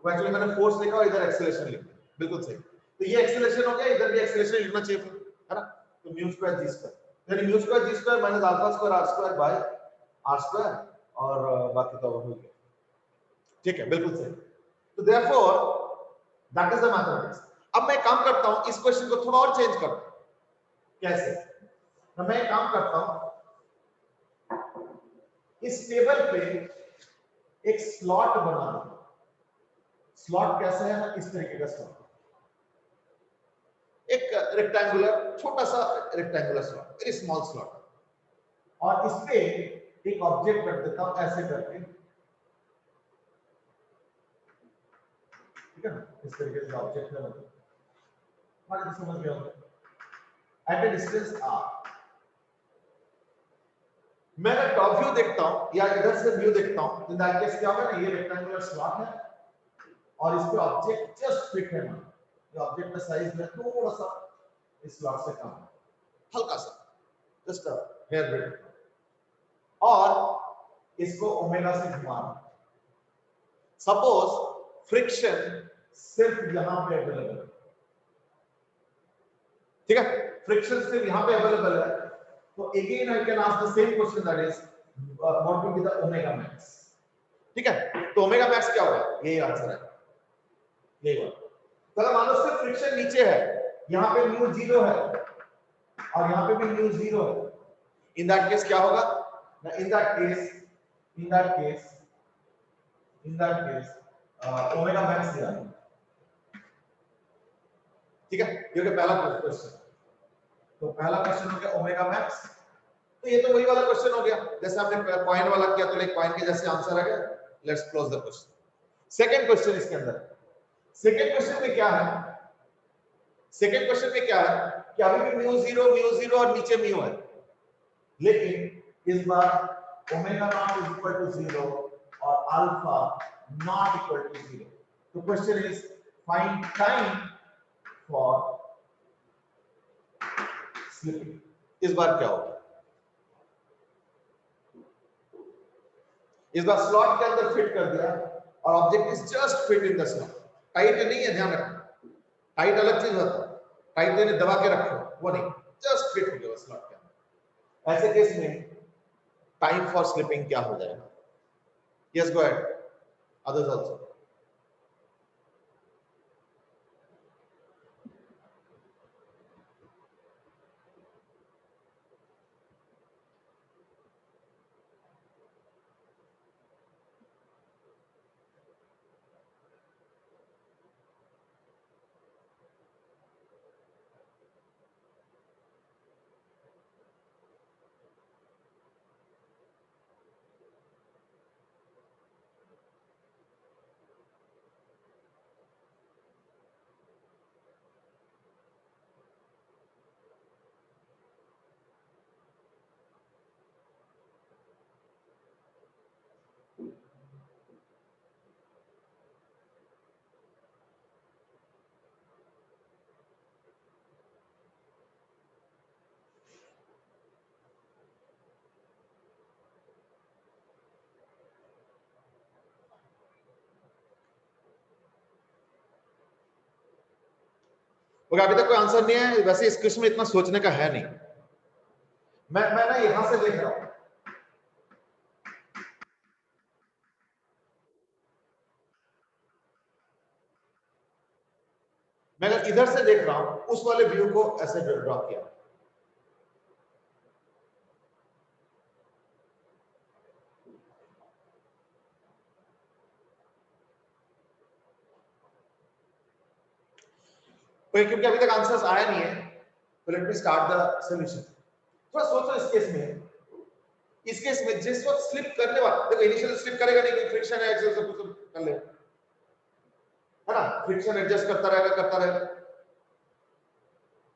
एक्चुअली मैंने फोर्स लिखा और इधर एक्सेलरेशन लिखा, बिल्कुल सही। तो ये एक्सेलरेशन हो गया, इधर भी एक्सेलरेशन लिखना चाहिए फिर, है ना? तो म्यू स्क्वायर g स्क्वायर, यानी mu square g square minus alpha square r square by r square और बाकी तो हो गया। ठीक है, बिल्कुल सही। तो therefore that is the mathematics. अब मैं काम करता हूं, इस क्वेश्चन को थोड़ा और चेंज करता हूं। कैसे? तो मैं एक काम करता हूं, इस टेबल पे एक स्लॉट बना दूं। स्लॉट कैसे है? इस तरीके का स्लॉट, एक रेक्टेंगुलर छोटा सा rectangular slot, very small slot, और इस पे एक ऑब्जेक्ट रख देता हूं ऐसे करके, ठीक है ना? इस तरीके से ऑब्जेक्ट है, मतलब समझ गया होगा। एट ए डिस्टेंस r मैं अगर टॉप व्यू देखता हूं या इधर से व्यू देखता हूं तो दैट केस क्या होगा ना, ये रेक्टेंगुलर स्लॉट है और इस पे ऑब्जेक्ट जस्ट फिट है। मान ये ऑब्जेक्ट का साइज है थोड़ा सा इस स्लॉट से कम है, हल्का सा, जस्ट अ हेयर ब्रेड, और इसको ओमेगा से घुमाना। सपोज फ्रिक्शन सिर्फ यहां पे अवेलेबल है, ठीक है? फ्रिक्शन सिर्फ यहां पे अवेलेबल है, तो again I can ask the same question, that is what will be the omega max. ठीक है, तो ओमेगा मैक्स क्या होगा? यही आंसर है, यही बात। तो अगर मान लो सिर्फ फ्रिक्शन नीचे है, यहां पे म्यू 0 है और यहां पे भी म्यू 0 है, इन दैट केस क्या होगा ना, इन दैट केस ओमेगा मैक्स दिया है। ठीक है, ये हो गया पहला क्वेश्चन। तो पहला क्वेश्चन हो गया ओमेगा मैक्स। तो ये तो वही वाला क्वेश्चन हो गया जैसे हमने पॉइंट वाला किया, तो लाइक पॉइंट के जैसे आंसर आ गया। Let's close the question. Second question इसके अंदर, सेकंड क्वेश्चन में क्या है? सेकंड क्वेश्चन में क्या है कि अभी भी म्यू 0 और नीचे म्यू है, लेकिन इस बार omega naught is equal to 0 और अल्फा नॉट इक्वल टू 0। तो question is find time for slipping. इस बार क्या होगा? इस बार स्लॉट के अंदर फिट कर दिया और object is just fit in the slot. Tight नहीं है, ध्यान रखना, टाइट अलग चीज होता है, टाइट ने दबा के रखो वो नहीं, जस्ट फिट हो गया स्लॉट के अंदर। ऐसे केस में टाइम फॉर स्लिपिंग क्या हो जाएगा? Yes go ahead, others also. Okay, अभी तक कोई आंसर नहीं है। वैसे इस क्वेश्चन में इतना सोचने का है नहीं। मैं ना यहां से देख रहा हूं, मैं अगर इधर से देख रहा हूं उस वाले व्यू को ऐसे ड्रॉ किया, क्योंकि अभी तक आंसर्स आया नहीं है, तो let me start the solution. थोड़ा सोचो इस केस में, इस केस में जिस वक्त स्लिप करने वाला, देखो इनिशियल स्लिप करेगा नहीं कि फ्रिक्शन है, एक्सेल सब कुछ कर ले, है ना, फ्रिक्शन एडजस्ट करता रहेगा।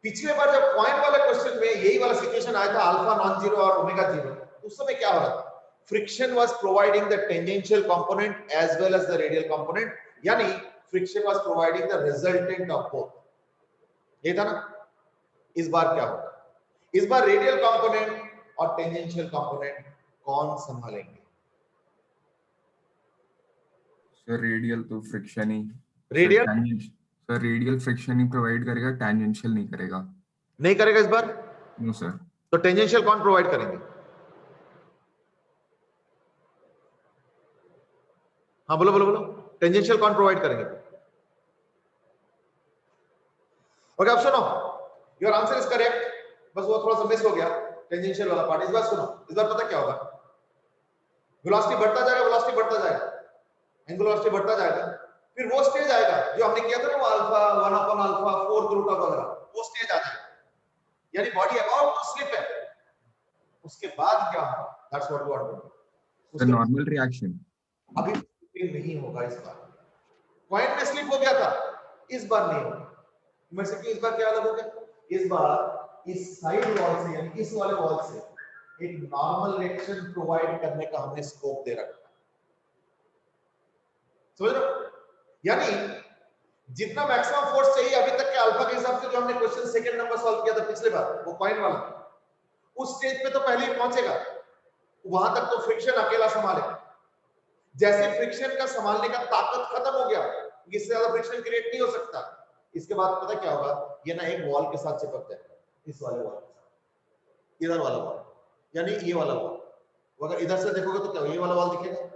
पिछले बार जब पॉइंट वाले क्वेश्चन में यही वाला सिचुएशन आया था, अल्फा नॉन जीरो और ओमेगा जीरो, उस समय क्या हो रहा था, friction was providing the tangential component as well as the radial component, यानी friction was providing the resultant of both, ये था ना। इस बार क्या होगा, इस बार रेडियल कंपोनेंट और टेंजेंशियल कंपोनेंट कौन संभालेंगे? सर रेडियल तो फ्रिक्शन ही, रेडियल सर रेडियल फ्रिक्शन ही प्रोवाइड करेगा, टैंजेंशियल नहीं करेगा। नहीं करेगा इस बार? No sir. तो टेंजेंशियल कौन प्रोवाइड करेंगे? हाँ बोलो बोलो बोलो, टेंजेंशियल कौन प्रोवाइड करेंगे? ओके अब सुनो, योर आंसर इज करेक्ट, बस वो थोड़ा सा मिस हो गया टेंजेंशियल वाला पार्ट। इस बार सुनो, इस बार पता क्या होगा, वेलोसिटी बढ़ता जाएगा, वेलोसिटी बढ़ता जाएगा, एंगुलर वेलोसिटी बढ़ता जाएगा, फिर वो स्टेज आएगा जो हमने किया था ना, वो alpha 1 upon alpha 4 root of वगैरह, वो स्टेज आ जाएगा, यानी बॉडी अबाउट टू स्लिप है। उसके बाद क्या होगा, that's what we want to do. The normal reaction अभी नहीं होगा इस बार, पॉइंट में स्लिप हो गया था, इस बार नहीं होगा। मैं से कि इस बार क्या अलग हो गया, इस बार इस साइड वॉल से यानी इस वाले वॉल से एक नॉर्मल रिएक्शन प्रोवाइड करने का हमने स्कोप दे रखा, समझ रहे हो? यानी जितना मैक्सिमम फोर्स चाहिए अभी तक के अल्फा के हिसाब से, जो हमने क्वेश्चन सेकंड नंबर सॉल्व किया था पिछले बार, वो पॉइंट वाला, उस स्टेज पे तो पहले ही पहुंचेगा, वहां तक तो फ्रिक्शन अकेला संभालेगा। जैसे फ्रिक्शन का संभालने का ताकत खत्म हो गया, इससे ज्यादा फ्रिक्शन क्रिएट नहीं हो सकता, इसके बाद पता क्या होगा, ये ना एक वॉल के साथ चिपक जाएगा, इस वाले वॉल के साथ, इधर वाला वॉल, यानी ये वाला वॉल। अगर इधर से देखोगे तो क्या ये वाला वॉल दिखेगा,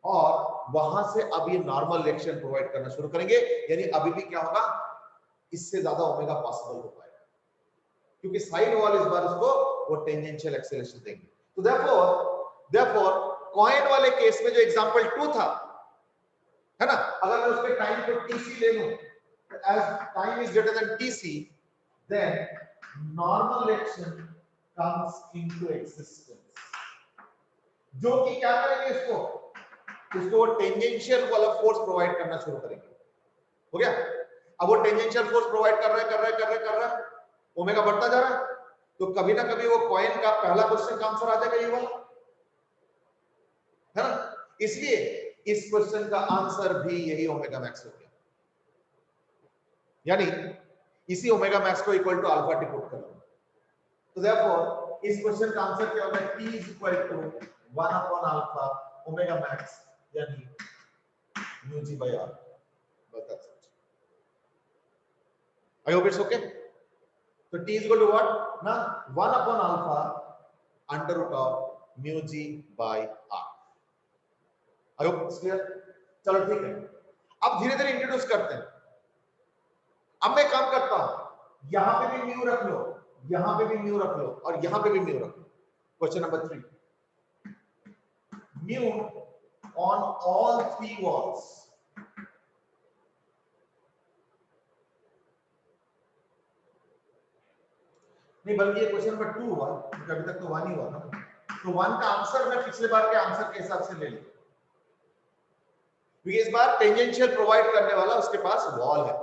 और वहां से अब ये नॉर्मल रिएक्शन प्रोवाइड करना शुरू करेंगे, यानी अभी भी क्या होगा, इससे ज्यादा ओमेगा पॉसिबल हो पाएगा, क्योंकि साइड वॉल इस बार उसको वो टेंजेंशियल एक्सेलरेशन देंगे। तो देयरफॉर कॉइन वाले केस में जो एग्जांपल 2 था, है ना, अगर मैं उसके टाइम को tc ले लूं, as time is greater than tc, then normal reaction comes into existence, जो कि क्या करेंगे, इसको टेंजेंशियल वाला फोर्स प्रोवाइड करना शुरू करेंगे। हो गया? अब वो टेंजेंशियल फोर्स प्रोवाइड कर रहा है, ओमेगा बढ़ता जा रहा है, तो कभी ना कभी वो कॉइन का पहला क्वेश्चन का आंसर आ जाएगा, ये वाला, है ना। इसलिए इस क्वेश्चन का आंसर भी यही ओमेगा मैक्स हो गया, यानी इसी ओमेगा मैक्स को equal to alpha t put कर लो। तो देयरफॉर इस क्वेश्चन का आंसर क्या होगा, t is equal to 1 upon alpha omega max, यानी म्यू जी बाय आर। बस that's it, I hope it's okay. तो t is equal to what ना, 1 upon alpha under root of mu g by r. I hope it's clear. चलो ठीक है, अब धीरे धीरे इंट्रोड्यूस करते हैं। अब मैं काम करता हूं, यहां पे भी म्यू रख लो, यहां पे भी म्यू रख लो, और यहां पे भी म्यू रख लो। Question number 3, mu on all 3 walls, नहीं बल्कि ये क्वेश्चन नंबर 2 हुआ, क्योंकि अभी तक तो 1 ही हुआ ना। तो 1 का आंसर मैं पिछले बार के आंसर के हिसाब से ले लिया, क्योंकि इस बार टेंजेंशियल प्रोवाइड करने वाला उसके पास वॉल है,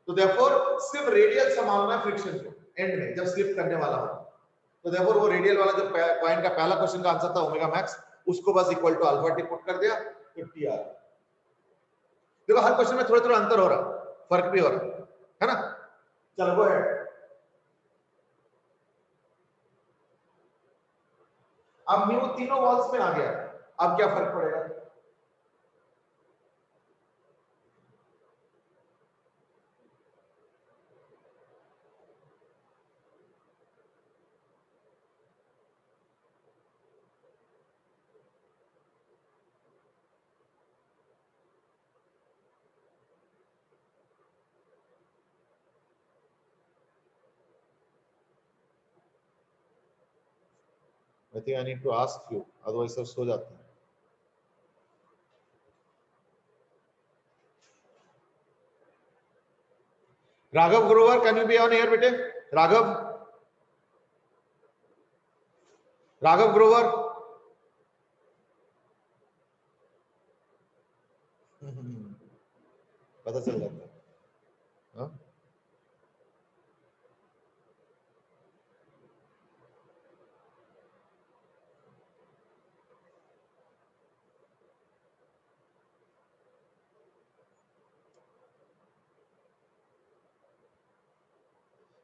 तो देयरफॉर सिर्फ रेडियल संभालना है फ्रिक्शन को एंड में जब स्लिप करने वाला हो। तो देयरफॉर वो रेडियल वाला जो पॉइंट का पहला क्वेश्चन का आंसर था ओमेगा मैक्स, उसको बस equal to alpha t put कर दिया, तो टी आ गया। देखो हर क्वेश्चन में थोड़ा थोड़ा अंतर हो रहा, फर्क भी हो रहा है ना। चलो गो अहेड। अब म्यू तीनों वॉल्स में आ गया, अब क्या फर्क पड़ेगा, I think I need to ask you, otherwise सब सो जाते हैं. Raghav Grover, can you be on air, bete? Raghav Grover. पता चल जाता है. हाँ?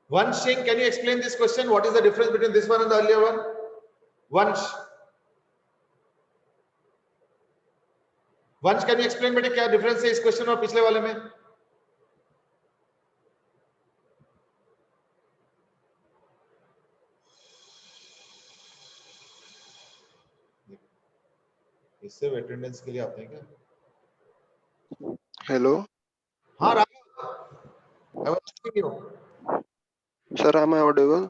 Vansh Singh, can you explain this question? What is the difference between this one and the earlier one? Vansh, can you explain बेटे क्या difference है इस question और पिछले वाले में? इससे अटेंडेंस के लिए आते हैं क्या? Hello, हाँ Raghav, I was asking you. sir, am I audible?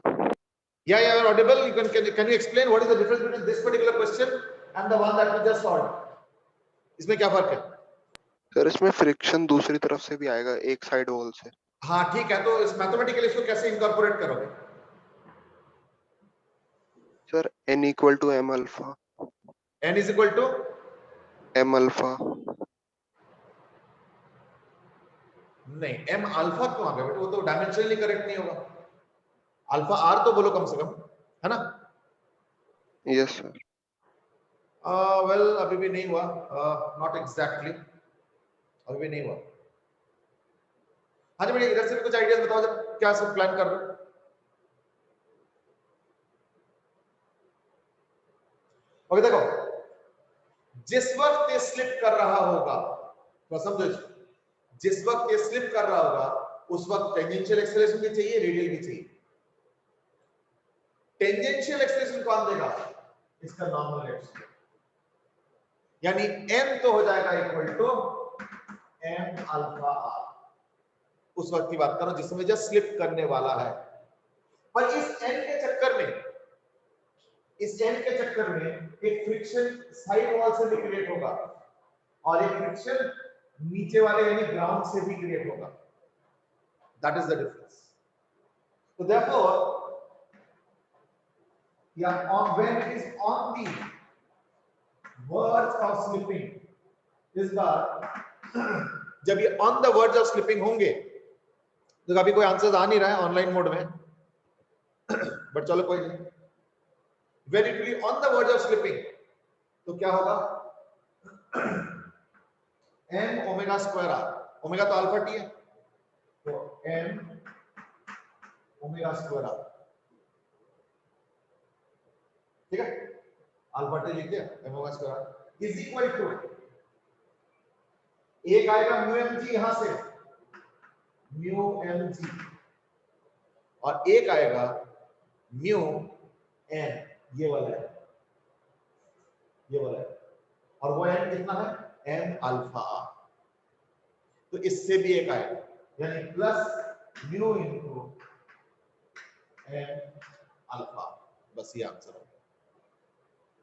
Yeah, you are audible. Can you explain what is the difference between this particular question and the one that we just solved? इसमें क्या फर्क है? Sir इसमें friction दूसरी तरफ से भी आएगा एक साइड वॉल से. हाँ ठीक है, तो इस मैथमेटिकली इसको कैसे इनकॉर्पोरेट करोगे? Sir n equal to m alpha. N is equal to m alpha. नहीं, m अल्फा क्यों आ गया बेटे? वो तो डायमेंशनली करेक्ट नहीं होगा. अल्फा r तो बोलो कम से कम, है ना? Yes sir. वेल अभी भी नहीं हुआ. नॉट एग्जैक्टली, अभी भी नहीं हुआ. हाँ जी बेटे, इधर से भी कुछ आइडियाज बताओ जब क्या सब प्लान कर रहे हो. ओके देखो, जिस वक्त ये स्लिप कर रहा होगा, तो समझो, जिस वक्त ये स्लिप कर रहा होगा उस वक्त टेंजेंशियल एक्सेलरेशन भी चाहिए, रेडियल भी चाहिए. टेंजेंशियल एक्सेलरेशन कौन देगा? इसका नॉर्मल रिएक्शन, यानी m तो हो जाएगा equal to m alpha r. उस वक्त की बात करो जिस समय जस्ट स्लिप करने वाला है. पर इस n के चक्कर में, एक फ्रिक्शन साइड वॉल से भी क्रिएट होगा और एक फ्रिक्शन नीचे वाले यानी ग्राउंड से भी क्रिएट होगा. That is the difference. तो therefore when it is on the verge of slipping, इस बार जब ये on the verge of slipping होंगे, तो अभी कोई आंसर आ नहीं रहा है ऑनलाइन मोड में, बट चलो कोई नहीं. When it will be on the verge of slipping, तो क्या होगा? m omega square r, omega तो अल्फा t है, तो m ओमेगा स्क्वायर r, ठीक है? अल्फा t लिख दिया, m omega square r is equal to, एक आएगा म्यू एम जी यहां से, म्यू एम जी, और एक आएगा म्यू एन, ये वाला है, ये वाला है, और वो एन कितना है? N alpha r. तो इससे भी एक आएगा, यानी plus mu into n alpha. बस ये आंसर है.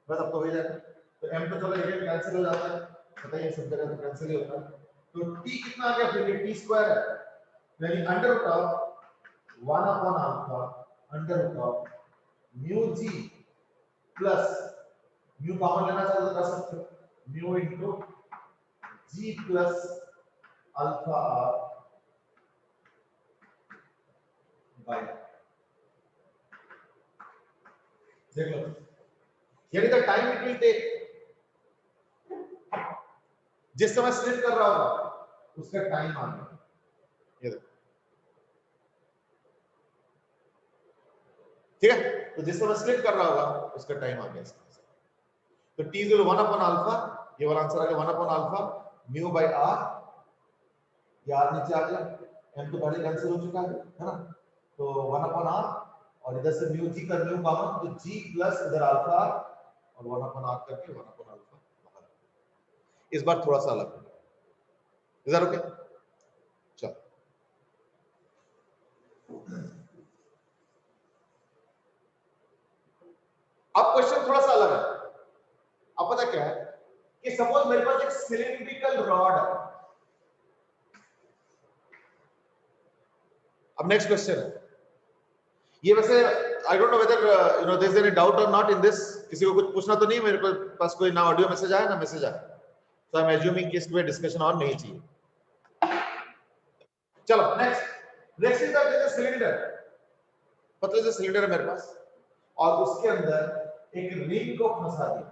बस अब तो हो जाएगा. तो m तो चलो ये कैंसिल हो जाता है, बताइए सब जगह तो कैंसिल ही होता है. तो t कितना आ गया? फिर ये t स्क्वायर है, यानी under root of 1 upon alpha under root of mu g plus mu common लेना चाहो तो कर सकते हो, mu into g plus alpha r by. देख लो, यानी the time it will take, जिस समय स्लिप कर रहा होगा उसका टाइम आ गया. ये देखो, ठीक है? तो जिस समय स्लिप कर रहा होगा उसका टाइम आ गया. तो t इज 1 अपॉन अल्फा, ये वाला आंसर आ गया 1 upon alpha mu by r. ये r नीचे आ गया, m तो पहले कैंसिल हो चुका है ना? तो 1 अपॉन r, और इधर से म्यू जी का म्यू कॉमन, तो g प्लस इधर अल्फा r, और 1 अपॉन r करके 1 अपॉन अल्फा बाहर. इस बार थोड़ा सा अलग है. इधर ओके. चलो, अब क्वेश्चन थोड़ा सा अलग है। अब पता क्या है कि सपोज मेरे पास एक सिलिंड्रिकल रॉड है। अब नेक्स्ट क्वेश्चन है, ये वैसे I don't know whether you know there is any doubt or not in this. किसी को कुछ पूछना तो नहीं, मेरे को पास कोई ना ऑडियो मैसेज आया ना मैसेज आया, सो आई एम अज्यूमिंग कि इसमें डिस्कशन और नहीं चाहिए। चलो नेक्स्ट इज द सिलेंडर। पतले से सिलेंडर है मेरे पास और उसके अंदर एक रिंग को फंसा दिया।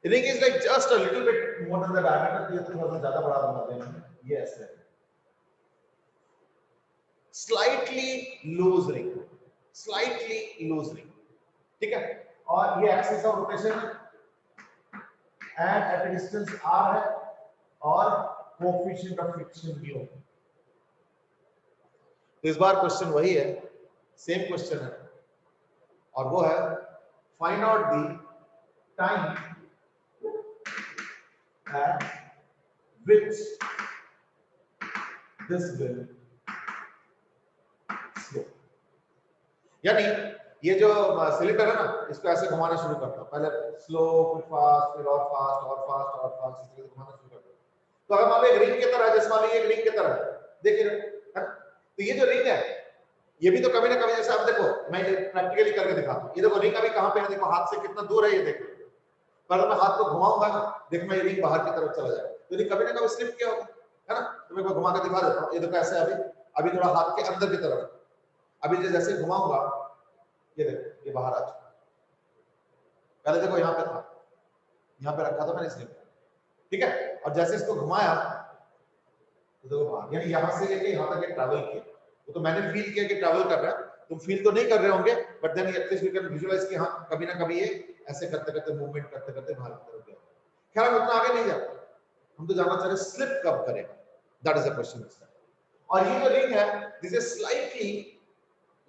Ring is like just a little bit more than the diameter, ये तो थोड़ा सा ज्यादा बड़ा बना देना, ये ऐसे है। Slightly loose ring, slightly loose ring, ठीक है। और ये axis of rotation at a distance r है और कोएफिशिएंट ऑफ फ्रिक्शन mu। इस बार क्वेश्चन वही है, सेम क्वेश्चन है, और वो है find out the time at which this will slow। यानी ये जो सिलेंडर है ना, इसको ऐसे घुमाना शुरू करता हूं, पहले स्लो फिर फास्ट फिर और फास्ट और फास्ट और फास्ट, इस तरह से घुमाना शुरू करता हूं। तो अगर मान लो एक रिंग की तरह, जैसे मान लो एक रिंग की तरह देखिए है, तो ये जो रिंग है ये भी तो कभी ना कभी, जैसे आप देखो मैं प्रैक्टिकली करके दिखाता हूं, ये देखो रिंग अभी कहां पे है, देखो हाथ से कितना दूर है ये देखो, पर मैं हाथ को घुमाऊंगा ना, देखो मैं ये रिंग बाहर की तरफ चला जाएगा, तो ये कभी ना कभी स्लिप किया होगा, है ना। तो मैं घुमा के दिखा देता हूं, ये देखो ऐसे अभी थोड़ा हाथ के अंदर की तरफ, अभी जैसे घुमाऊंगा ये देखो ये बाहर आ चुका, पहले देखो यहाँ पे था, यहाँ पे रखा था मैंने स्लिप, ठीक है। और जैसे इसको घुमाया तो देखो बाहर, यानी यहाँ से लेके यहाँ तक ये ट्रैवल किया, वो तो मैंने फील किया कि ट्रैवल कर रहा है, तुम फील तो नहीं कर रहे होंगे, but then at least you can visualise कि हाँ कभी ना कभी ये ऐसे करते करते मूवमेंट करते करते बाहर की तरफ गया। खैर हम उतना आगे नहीं जाते, हम तो जानना चाह रहे स्लिप कब करेगा, दैट इज द क्वेश्चन। और ये जो रिंग है this is slightly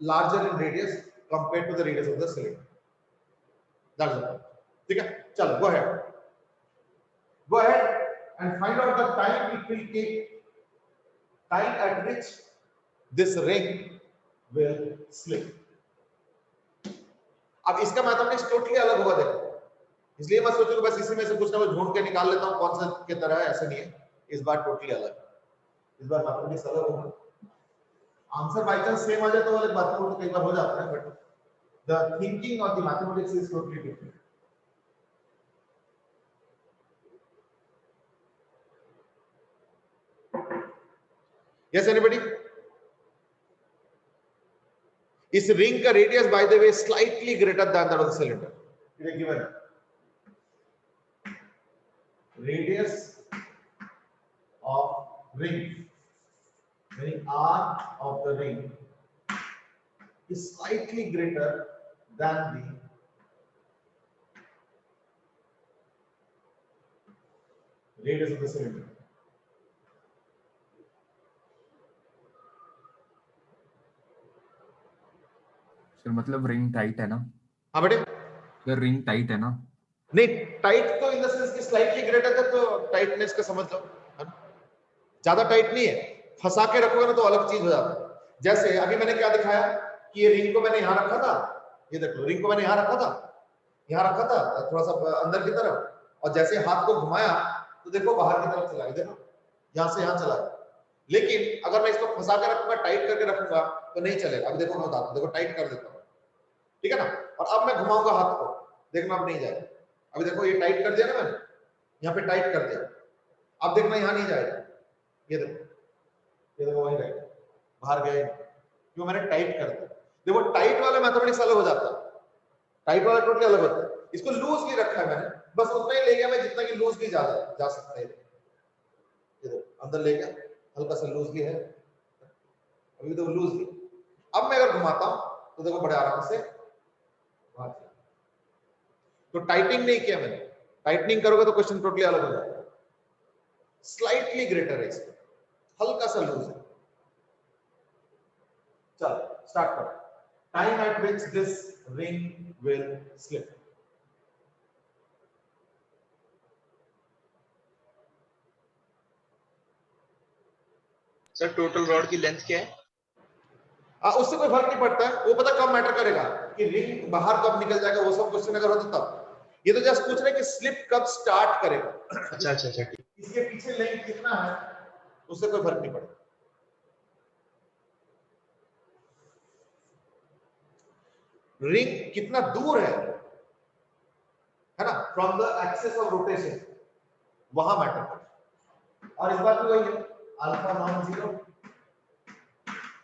larger in radius compared to the radius of the cylinder, that is the, ठीक है। चलो go ahead and find out the time it will take, time at which this ring will slip। अब इसका mathematics totally अलग होगा देखो, इसलिए मैं सोचूं बस इसी में से कुछ ना कुछ ढूंढ के निकाल लेता हूं कौन सा की तरह है, ऐसा नहीं है, इस बार टोटली अलग, इस बार मैथमेटिक्स अलग होगा। आंसर बाय चांस सेम आ जाए तो अलग बात है, वो तो कई बार हो जाता है, बट द थिंकिंग और the mathematics is totally different. Yes, anybody? इस रिंग का radius by the way slightly greater than that of the cylinder, it is given radius of ring, meaning r of the ring is slightly greater than the radius of the cylinder। Sir मतलब ring tight है ना? हाँ बेटे, sir ring tight है ना? नहीं tight तो in the sense कि स्लाइटली ग्रेटर है, तो टाइटनेस का समझ लो, है ना, ज्यादा टाइट नहीं है, फंसा के रखोगे ना तो अलग चीज हो जाता है। जैसे अभी मैंने क्या दिखाया कि ये रिंग को मैंने यहां रखा था, ये देख लो रिंग को मैंने यहां रखा था, थोड़ा सा अंदर की तरफ, और जैसे हाथ को घुमाया तो देखो बाहर की तरफ चला गया, देखो यहां से यहां चला गया। लेकिन अगर मैं इसको फंसा के रखूंगा, टाइट करके रखूंगा तो नहीं चलेगा। अभी देखो मैं बताता हूं, देखो टाइट कर देता हूं, ठीक है ना, और अब मैं घुमाऊंगा हाथ को, देखना अब नहीं जाएगा। अभी देखो ये टाइट कर दिया ना मैंने, यहाँ पे टाइट कर दिया, अब देखना यहाँ नहीं जाएगा, ये देखो वहीं रहेगा, बाहर गया ही नहीं, क्यों मैंने टाइट कर दिया। देखो टाइट वाला मैथमेटिक्स अलग हो जाता है, टाइट वाला टोटली अलग होता है। इसको लूज भी रखा है मैंने, बस उतना ही ले गया मैं जितना कि लूज भी जा सकता है। ये देखो अंदर ले गया, हल्का सा लूज भी है, अभी तो लूज भी। अब मैं अगर घुमाता हूं तो देखो बड़े आराम से बाहर चला। तो टाइटिंग नहीं किया मैंने, टाइटनिंग करोगे तो क्वेश्चन टोटली अलग हो जाएगा। स्लाइटली ग्रेटर है इसमें, हल्का सा लूज है। चलो स्टार्ट करो। Time eight which this ring will slip. Sir total rod की लेंथ क्या है? उससे कोई फर्क नहीं पड़ता है, वो पता कब मैटर करेगा कि रिंग बाहर कब निकल जाएगा, वो सब क्वेश्चन अगर हो तो तब। ये तो जस्ट पूछ रहे हैं कि स्लिप कब स्टार्ट करेगा। अच्छा अच्छा अच्छा ठीक। इसके पीछे लेंथ कितना है उससे कोई फर्क नहीं पड़ेगा। रिंग कितना दूर है ना, from the axis of rotation, वहां मैटर करता है। और इस बात में वही है, अल्फा नॉन जीरो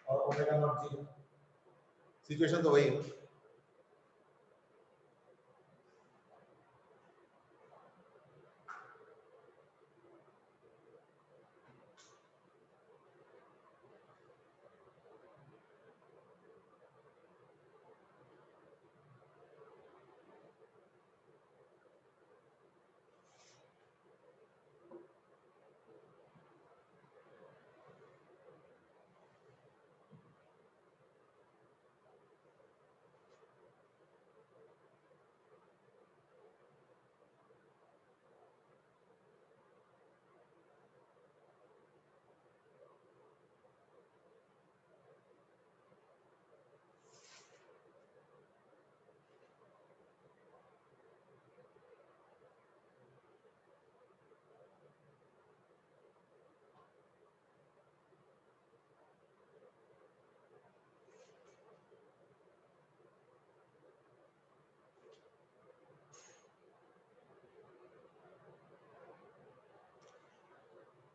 और ओमेगा नॉट जीरो, सिचुएशन तो वही है।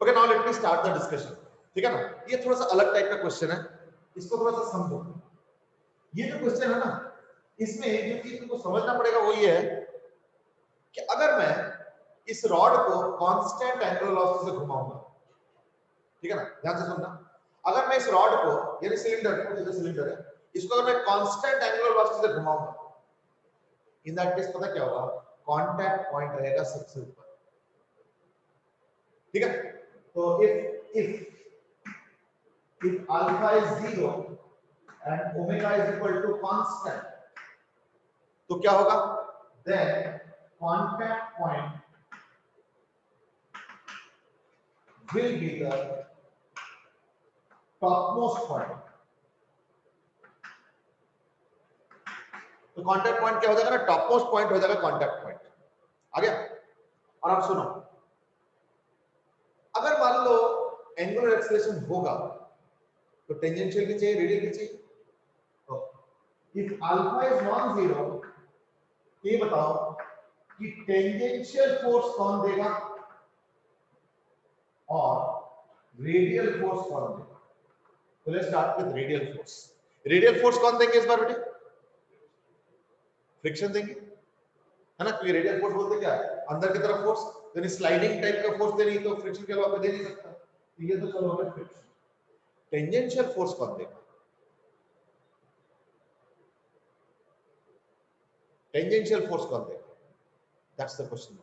Okay, now let me start the discussion. ठीक है ना, ये थोड़ा सा अलग टाइप का क्वेश्चन है, इसको थोड़ा सा समझो। ये जो क्वेश्चन है ना, इसमें जो चीज तुमको समझना पड़ेगा वो ये है कि अगर मैं इस रॉड को कांस्टेंट एंगुलर वेलोसिटी से घुमाऊंगा, ठीक है ना, ध्यान से सुनना, अगर मैं इस रॉड को, यानी सिलेंडर है, इसको अगर मैं कांस्टेंट एंगुलर वेलोसिटी से घुमाऊंगा, इन दैट केस पता क्या होगा, कांटेक्ट पॉइंट रहेगा सबसे ऊपर। ठीक है, तो if alpha is 0 and omega is equal to constant, तो क्या होगा, then contact point will be the topmost point। तो कांटेक्ट पॉइंट क्या हो जाएगा ना, टॉपमोस्ट पॉइंट हो जाएगा कांटेक्ट पॉइंट। आ गया। और आप सुनो, अगर मान लो एंगुलर एक्सेलरेशन होगा तो टेंजेंशियल भी चाहिए, रेडियल भी चाहिए। तो if alpha is non zero, ये बताओ कि टेंजेंशियल फोर्स कौन देगा और रेडियल फोर्स कौन देगा। तो let's start with radial force. Radial force कौन देंगे इस बार बेटे, फ्रिक्शन देंगे, है ना, क्योंकि रेडियल फोर्स बोलते क्या है, अंदर की तरफ फोर्स, यानी स्लाइडिंग टाइप का फोर्स देनी, तो फ्रिक्शन के अलावा दे नहीं सकता, तो ये तो चलो हमें फ्रिक्शन। टेंजेंशियल फोर्स कौन देगा, टेंजेंशियल फोर्स कौन देगा, that's the question.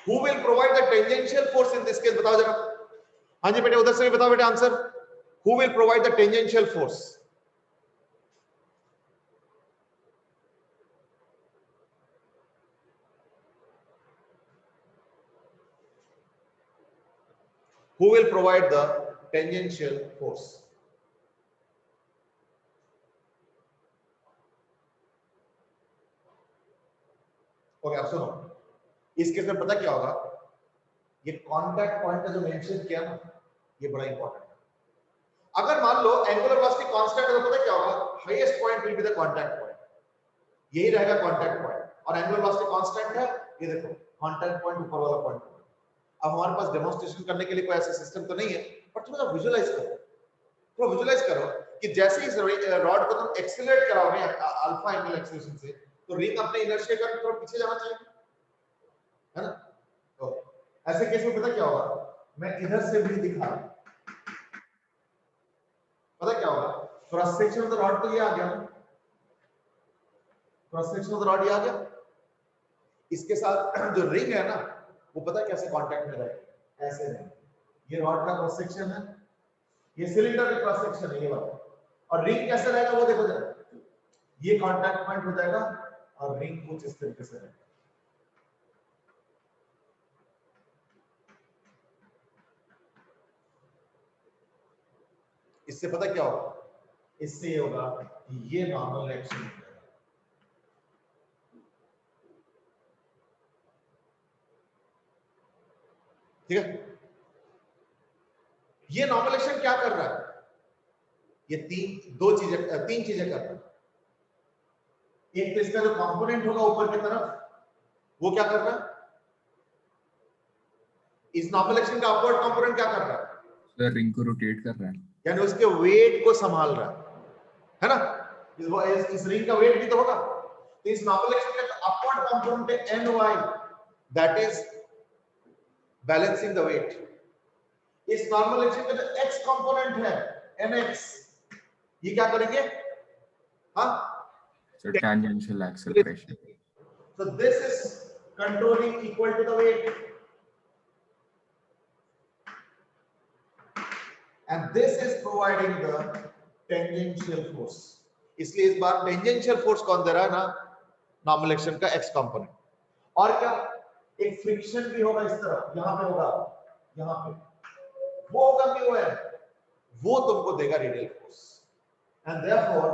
Who will provide the tangential force in this case, बताओ जरा। हाँ जी बेटे, उधर से भी बताओ बेटे answer, who will provide the tangential force. Who will provide the tangential force? Okay, अब सुनो, इस केस में पता क्या होगा, ये कांटेक्ट पॉइंट का जो मेंशन किया ना, ये बड़ा इंपॉर्टेंट है। अगर मान लो एंगुलर वेलोसिटी कांस्टेंट है तो पता क्या होगा, highest point will be the contact point, यही रहेगा कांटेक्ट पॉइंट। और एंगुलर वेलोसिटी कांस्टेंट है, ये देखो कांटेक्ट पॉइंट ऊपर वाला पॉइंट। अब हमारे पास डेमोंस्ट्रेशन करने के लिए कोई ऐसा सिस्टम तो नहीं है, पर थोड़ा विजुअलाइज करो, थोड़ा विजुअलाइज करो कि जैसे इस रॉड को तुम एक्सीलरेट कराओगे अल्फा एंगल एक्सेलरेशन से, तो रिंग अपने इनर्शिया का थोड़ा पीछे जाना चाहिए, है ना। तो ऐसे केस में पता क्या होगा, मैं इधर से भी दिखा रहा हूं, पता क्या होगा, cross section of the rod तो ये आ गया, cross section of the rod ये आ गया, इसके साथ जो रिंग है ना, वो पता कैसे कांटेक्ट में रहेगा, ऐसे नहीं, ये रॉड का क्रॉस सेक्शन है, ये सिलेंडर का क्रॉस सेक्शन है, ये वाला, और रिंग कैसे रहेगा वो देखो जरा, ये कांटेक्ट पॉइंट हो जाएगा और रिंग कुछ इस तरीके से रहेगा। इससे पता क्या होगा, इससे ये होगा कि ये नॉर्मल एक्शन हो जाएगा। ठीक है, ये नॉर्मल एक्शन क्या कर रहा है? ये तीन चीजें कर रहा है। एक तो इसका जो कंपोनेंट होगा ऊपर की तरफ, वो क्या कर रहा है? इस नॉर्मल एक्शन का अपवर्ड कंपोनेंट क्या कर रहा है? सर रिंग को रोटेट कर रहा है। यानी उसके वेट को संभाल रहा है ना? इस रिंग का वेट भी तो होगा। तो इस नॉर्मल एक्शन का अपवर्ड कंपोनेंट है ny, that is balancing the weight. इस नॉर्मल एक्शन का जो x कंपोनेंट है nx, ये क्या करेंगे? हाँ, sir tangential acceleration. so this is controlling equal to the weight, and this is providing the tangential force. इसलिए इस बार टेंजेंशियल फोर्स कौन दे रहा है? ना नॉर्मल एक्शन का x कंपोनेंट। और क्या, एक फ्रिक्शन भी होगा इस तरफ, यहां पे होगा, यहां पे वो होगा म्यू n, वो तुमको देगा radial force, and therefore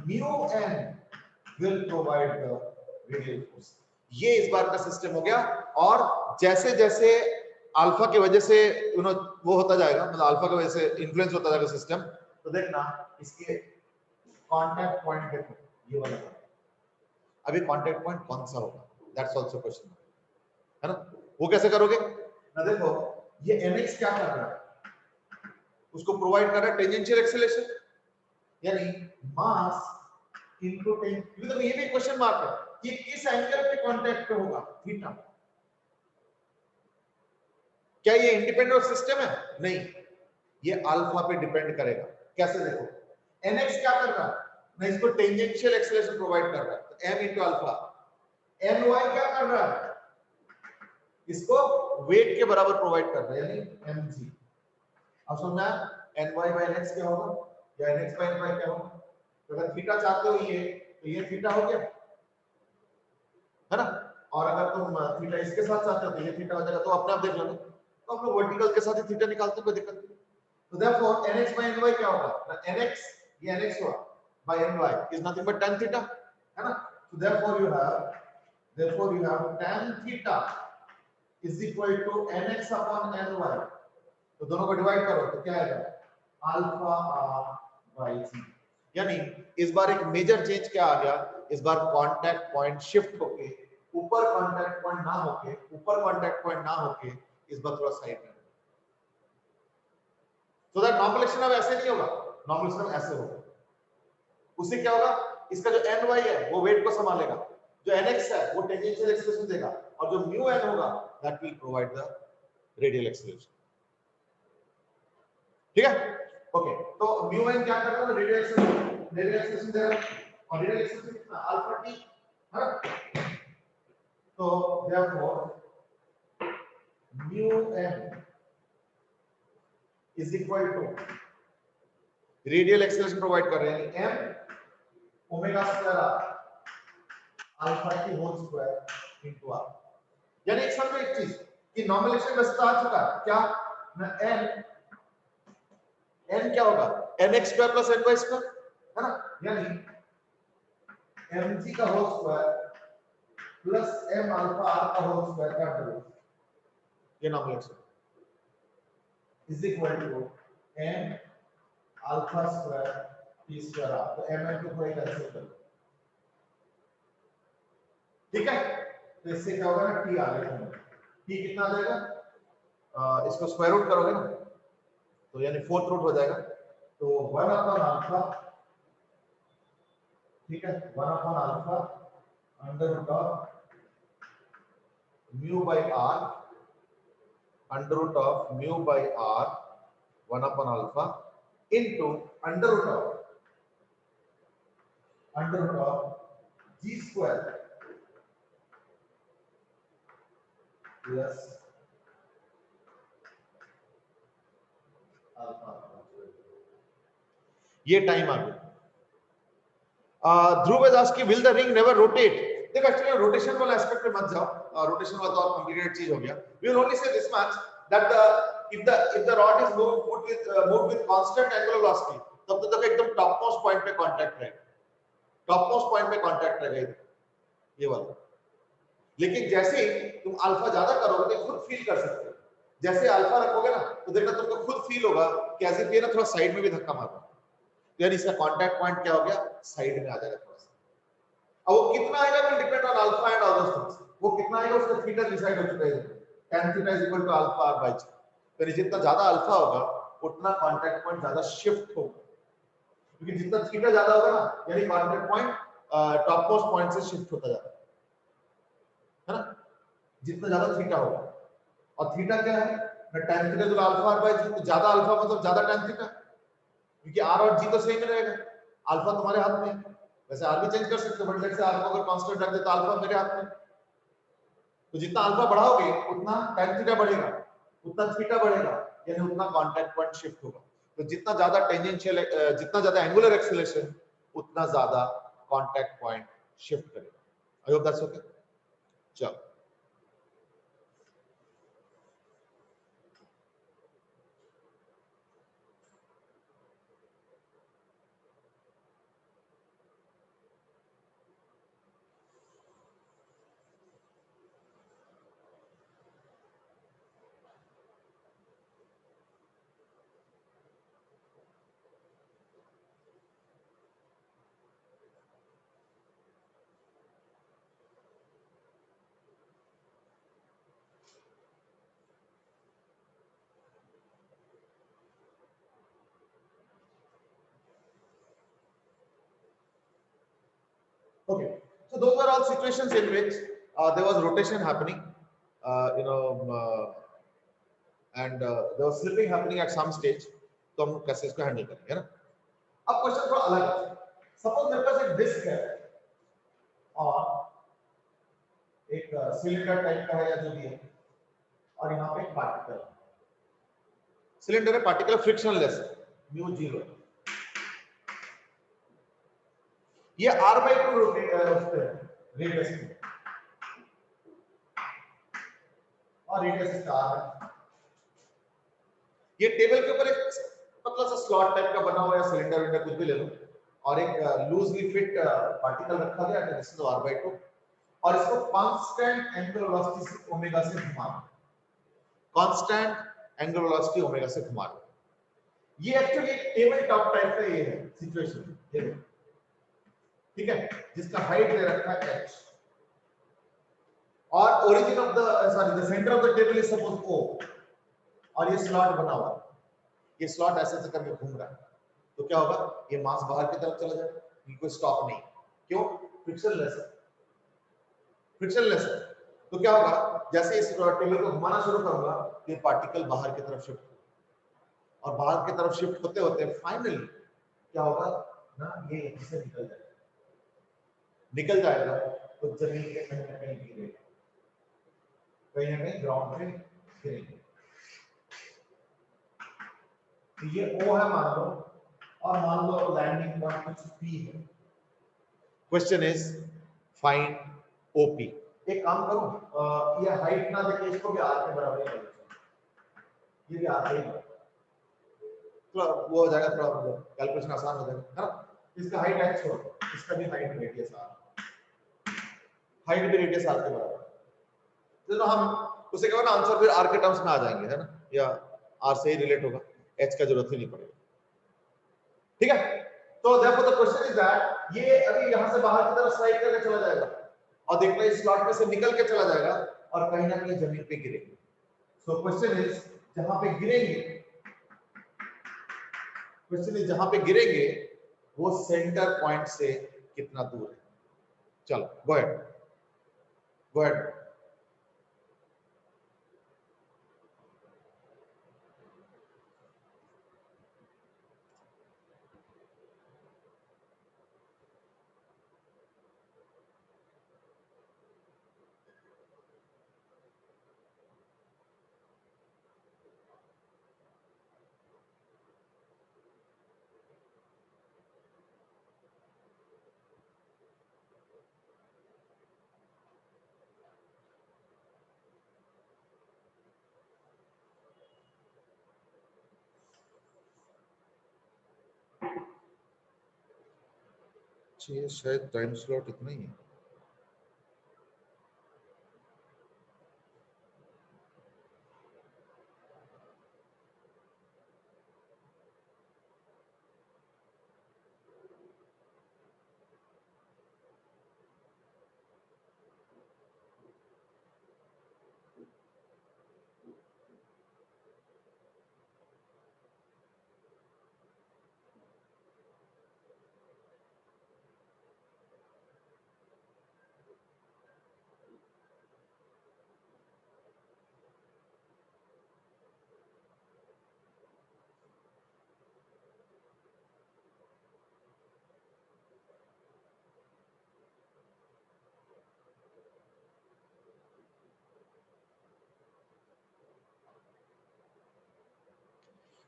mu n will provide the radial force. ये इस बार का सिस्टम हो गया। और जैसे जैसे अल्फा की वजह से वो होता जाएगा, मतलब अल्फा की वजह से इन्फ्लुएंस होता जाएगा सिस्टम, तो देखना इसके कांटेक्ट पॉइंट देखो, ये वाला। अभी कांटेक्ट पॉइंट कौन सा होगा? दैट्स आल्सो क्वेश्चन, है ना? वो कैसे करोगे ना? देखो ये nx क्या कर रहा है? उसको प्रोवाइड कर रहा है टेंजेंशियल एक्सेलरेशन, यानी मास इनटू टेन। तो ये भी क्वेश्चन मार्क है कि किस एंगल पे कांटेक्ट होगा, थीटा। क्या ये इंडिपेंडेंट ऑफ सिस्टम है? नहीं, ये अल्फा पे डिपेंड करेगा। कैसे? देखो nx क्या कर रहा है ना, इसको टेंजेंशियल एक्सेलरेशन प्रोवाइड कर रहा है, तो m इनटू अल्फा। ny क्या कर रहा है? इसको वेट के बराबर प्रोवाइड कर रहा है, यानी mg। अब समझना, ny by nx क्या होगा या nx by ny क्या होगा? तो अगर थीटा चाहते हो ये, तो ये थीटा हो गया, है ना? और अगर तुम थीटा इसके साथ चाहते हो तो ये थीटा हो जाएगा। तो अपने आप देख लेना, तो हम लोग वर्टिकल के साथ ही थीटा निकालते हैं, कोई दिक्कत नहीं। तो देयरफॉर nx by ny क्या होगा? nx, ये nx हुआ, by ny is nothing but tan theta, है ना? So therefore you have tan theta is equal to nx upon ny। तो दोनों को डिवाइड करो तो क्या आएगा? Alpha r by g। यानी इस बार एक मेजर चेंज क्या आ गया? इस बार कांटेक्ट पॉइंट शिफ्ट होके ऊपर कांटेक्ट पॉइंट ना होके इस बार थोड़ा साइड में, so that नॉर्मल एक्शन अब ऐसे नहीं होगा, नॉर्मल एक्शन ऐसे होगा। उससे क्या होगा? इसका जो ny है वो वेट को संभालेगा, जो nx है वो टेंजेंशियल एक्सेलरेशन देगा, और जो mu n होगा that will provide the radial acceleration। ठीक है, ओके। तो mu n क्या कर रहा है? रेडियल एक्सेलरेशन दे रहा है, और रेडियल एक्सेलरेशन कितना? अल्फा t, है ना? तो therefore mu n is equal to radial acceleration provide कर रहे हैं, m omega square r alpha t whole square into r। यानी एक समझो एक चीज कि नॉर्मल एक्शन बचता आ चुका है क्या ना, n क्या होगा? nx square plus ny square, है ना? यानी mg का whole square plus m alpha r का होल स्क्वायर का करो, ये normal action is equal to m alpha square t square r। तो m को कोई कैंसिल कर लो, ठीक है? तो इससे क्या होगा ना, t आ गया। t कितना आ जाएगा? इसको स्क्वायर रूट करोगे ना, तो यानी फोर्थ रूट हो जाएगा। तो 1 अपॉन अल्फा, ठीक है, 1 upon alpha under root of mu by r, under root of mu by r 1 upon alpha into under root of g square plus alpha. ये टाइम आ गया। Dhruv has asked will the ring never rotate? देखो actually rotation वाला aspect पे मत जाओ, rotation वाला तो और कॉम्प्लिकेटेड चीज हो गया। we will only say this much that if the rod is moved with constant angular velocity, तब तो देखो एकदम टॉप मोस्ट पॉइंट पे कांटेक्ट रहेगा, टॉप मोस्ट पॉइंट पे कांटेक्ट रहेगा ये वाला। लेकिन जैसे ही तुम अल्फा ज्यादा करोगे तो खुद फील कर सकते हो, जैसे अल्फा रखोगे ना तो देखना तुमको खुद फील होगा कि एज इफ ये ना थोड़ा साइड में भी धक्का मारो, यानी इसका कांटेक्ट पॉइंट क्या हो गया, साइड में आ जाएगा थोड़ा सा। अब वो कितना आएगा will depend on alpha and other things, वो कितना आएगा उसका थीटा डिसाइड हो चुका है, tan theta is equal to alpha r by g। तो जितना ज्यादा अल्फा होगा उतना कांटेक्ट पॉइंट ज्यादा शिफ्ट होगा, क्योंकि जितना थीटा ज्यादा होगा ना यानी contact point top most point से शिफ्ट होता जाता है ना, जितना ज्यादा थीटा होगा। और थीटा क्या है, tan थीटा जो अल्फा r बाय g, तो ज्यादा अल्फा मतलब ज्यादा tan थीटा, क्योंकि r और g तो सेम ही रहेगा, अल्फा तुम्हारे हाथ में है, वैसे r भी चेंज कर सकते हो बट लेट्स से अल्फा अगर कांस्टेंट रख दे तो अल्फा मेरे हाथ में, तो जितना अल्फा बढ़ाओगे उतना tan थीटा बढ़ेगा, उतना थीटा बढ़ेगा, यानी उतना कांटेक्ट पॉइंट शिफ्ट होगा। तो जितना ज्यादा टेंजेंशियल जितना ज्यादा एंगुलर एक्सीलरेशन उतना ज्यादा कांटेक्ट पॉइंट शिफ्ट करेगा। I hope that's okay. चलो okay, so those were all situations in which there was rotation happening, and there was slipping happening at some stage, तो हम कैसे इसको हैंडल करेंगे ना। अब क्वेश्चन थोड़ा अलग है, सपोज मेरे पास एक डिस्क है और एक सिलेंडर टाइप का है या जो भी है, और यहाँ पे एक पार्टिकल, सिलेंडर है, पार्टिकल फ्रिक्शनलेस है, म्यू 0 है, ये r/2 रेडियस में, और रेडियस इसका r है। ये टेबल के ऊपर एक पतला सा स्लॉट टाइप का बना हुआ है, सिलेंडर विंडर कुछ भी ले लो, और एक लूजली फिट पार्टिकल रखा गया है, दिस इज r/2, और इसको कांस्टेंट एंगुलर वेलोसिटी से ओमेगा से घुमा दो, कांस्टेंट एंगुलर वेलोसिटी ओमेगा से घुमा दो। ये एक्चुअली एक टेबल टॉप टाइप का ये है सिचुएशन, ये देखो, ठीक है, जिसका हाइट दे रखा है h, और origin of the centre of the table is suppose O, और ये स्लॉट बना हुआ है, ये स्लॉट ऐसे ऐसे करके घूम रहा है, तो क्या होगा, ये मास बाहर की तरफ चला जाएगा, कोई स्टॉप नहीं, क्यों, फ्रिक्शनलेस है, फ्रिक्शनलेस है। तो क्या होगा, जैसे इस टेबल को घुमाना शुरू करूंगा ये पार्टिकल बाहर की तरफ शिफ्ट होगा, और बाहर की तरफ शिफ्ट होते होते फाइनली क्या होगा ना, ये इससे निकल जाएगा, तो जमीन के कहीं ना कहीं गिरेगा, कहीं ना कहीं ग्राउंड पे गिरेगा। तो ये O है मान लो, और मान लो लैंडिंग पॉइंट कुछ P है। Question is find OP। एक काम करो, ये हाइट ना देके इसको भी r के बराबर कर दो, ये भी r ही है, थोड़ा वो हो जाएगा, थोड़ा कैलकुलेशन आसान हो जाएगा, है ना। इसका हाइट h छोड़ो, इसका भी हाइट रेडियस r, हाइट भी रेडियस r के बराबर, तो हम उसे क्या ना आंसर फिर r के टर्म्स में आ जाएंगे, है ना, या r से ही रिलेट होगा, h का जरूरत ही नहीं पड़ेगा, ठीक है। तो therefore the question is that ये अभी यहां से बाहर की तरफ स्लाइड करके चला जाएगा, और देखना इस स्लॉट में से निकल के चला जाएगा, और कहीं ना कहीं जमीन पे गिरेगा। सो क्वेश्चन इज जहां पे गिरेंगे, क्वेश्चन इज जहां पे गिरेंगे वो सेंटर पॉइंट से कितना दूर है। चलो गो अहेड, गो अहेड। अच्छा ये शायद टाइम स्लॉट इतना ही है।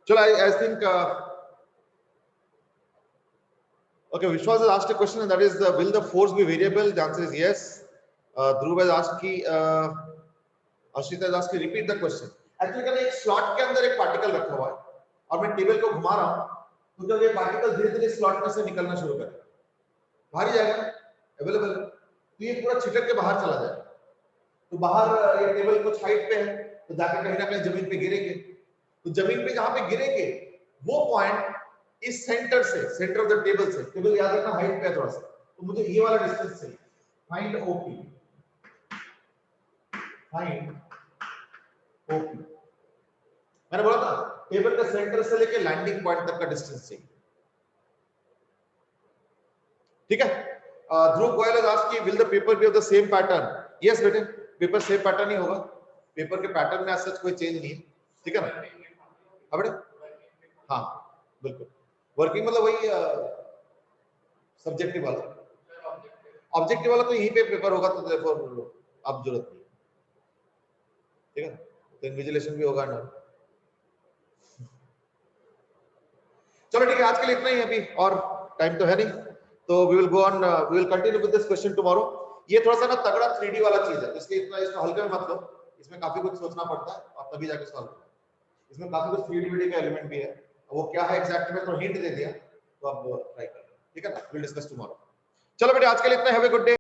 चलो I think okay, Vishwas has asked a question and that is will the force be variable? The answer is yes. Dhruv has asked ki Ashita has asked ki repeat the question. Actually क्या एक slot के अंदर एक particle रखा हुआ है और मैं टेबल को घुमा रहा हूँ तो जब ये particle धीरे-धीरे slot में से निकलना शुरू करे बाहर ही जाएगा अवेलेबल तो ये पूरा छिटक के बाहर चला जाएगा तो बाहर ये टेबल कुछ हाइट पे है तो जाके कहीं ना कहीं जमीन पे गिरेंगे तो जमीन पे जहां पे गिरेंगे वो पॉइंट इस सेंटर से सेंटर ऑफ द टेबल से टेबल याद रखना हाइट पे है थोड़ा सा तो मुझे ये वाला डिस्टेंस चाहिए फाइंड ओपी मैंने बोला था टेबल के सेंटर से लेके लैंडिंग पॉइंट तक का डिस्टेंस चाहिए ठीक है ध्रुव गोयल has asked कि will the paper be of the same pattern yes बेटे पेपर सेम पैटर्न ही होगा पेपर के पैटर्न में ऐसा कोई चेंज नहीं है ठीक है ना अब बेटे हाँ बिल्कुल वर्किंग मतलब वही सब्जेक्टिव वाला ऑब्जेक्टिव वाला तो यहीं पे पेपर होगा तो देयरफॉर अब जरूरत नहीं ठीक है तो इन्विजिलेशन भी होगा ना चलो ठीक है आज के लिए इतना ही अभी और टाइम तो है नहीं तो we will go on we will continue with this question tomorrow ये थोड़ा सा ना तगड़ा 3D वाला चीज है इसलिए इतना इसको हल्के में मत लो इसमें काफी कुछ सोचना पड़ता है और तभी जाके सॉल्व करना इसमें काफी कुछ 3D का एलिमेंट भी है वो क्या है एग्जैक्ट में थोड़ा हिंट दे दिया तो अब ट्राई करना ठीक है ना विल डिस्कस टुमारो चलो बेटे आज के लिए इतना हैव अ गुड डे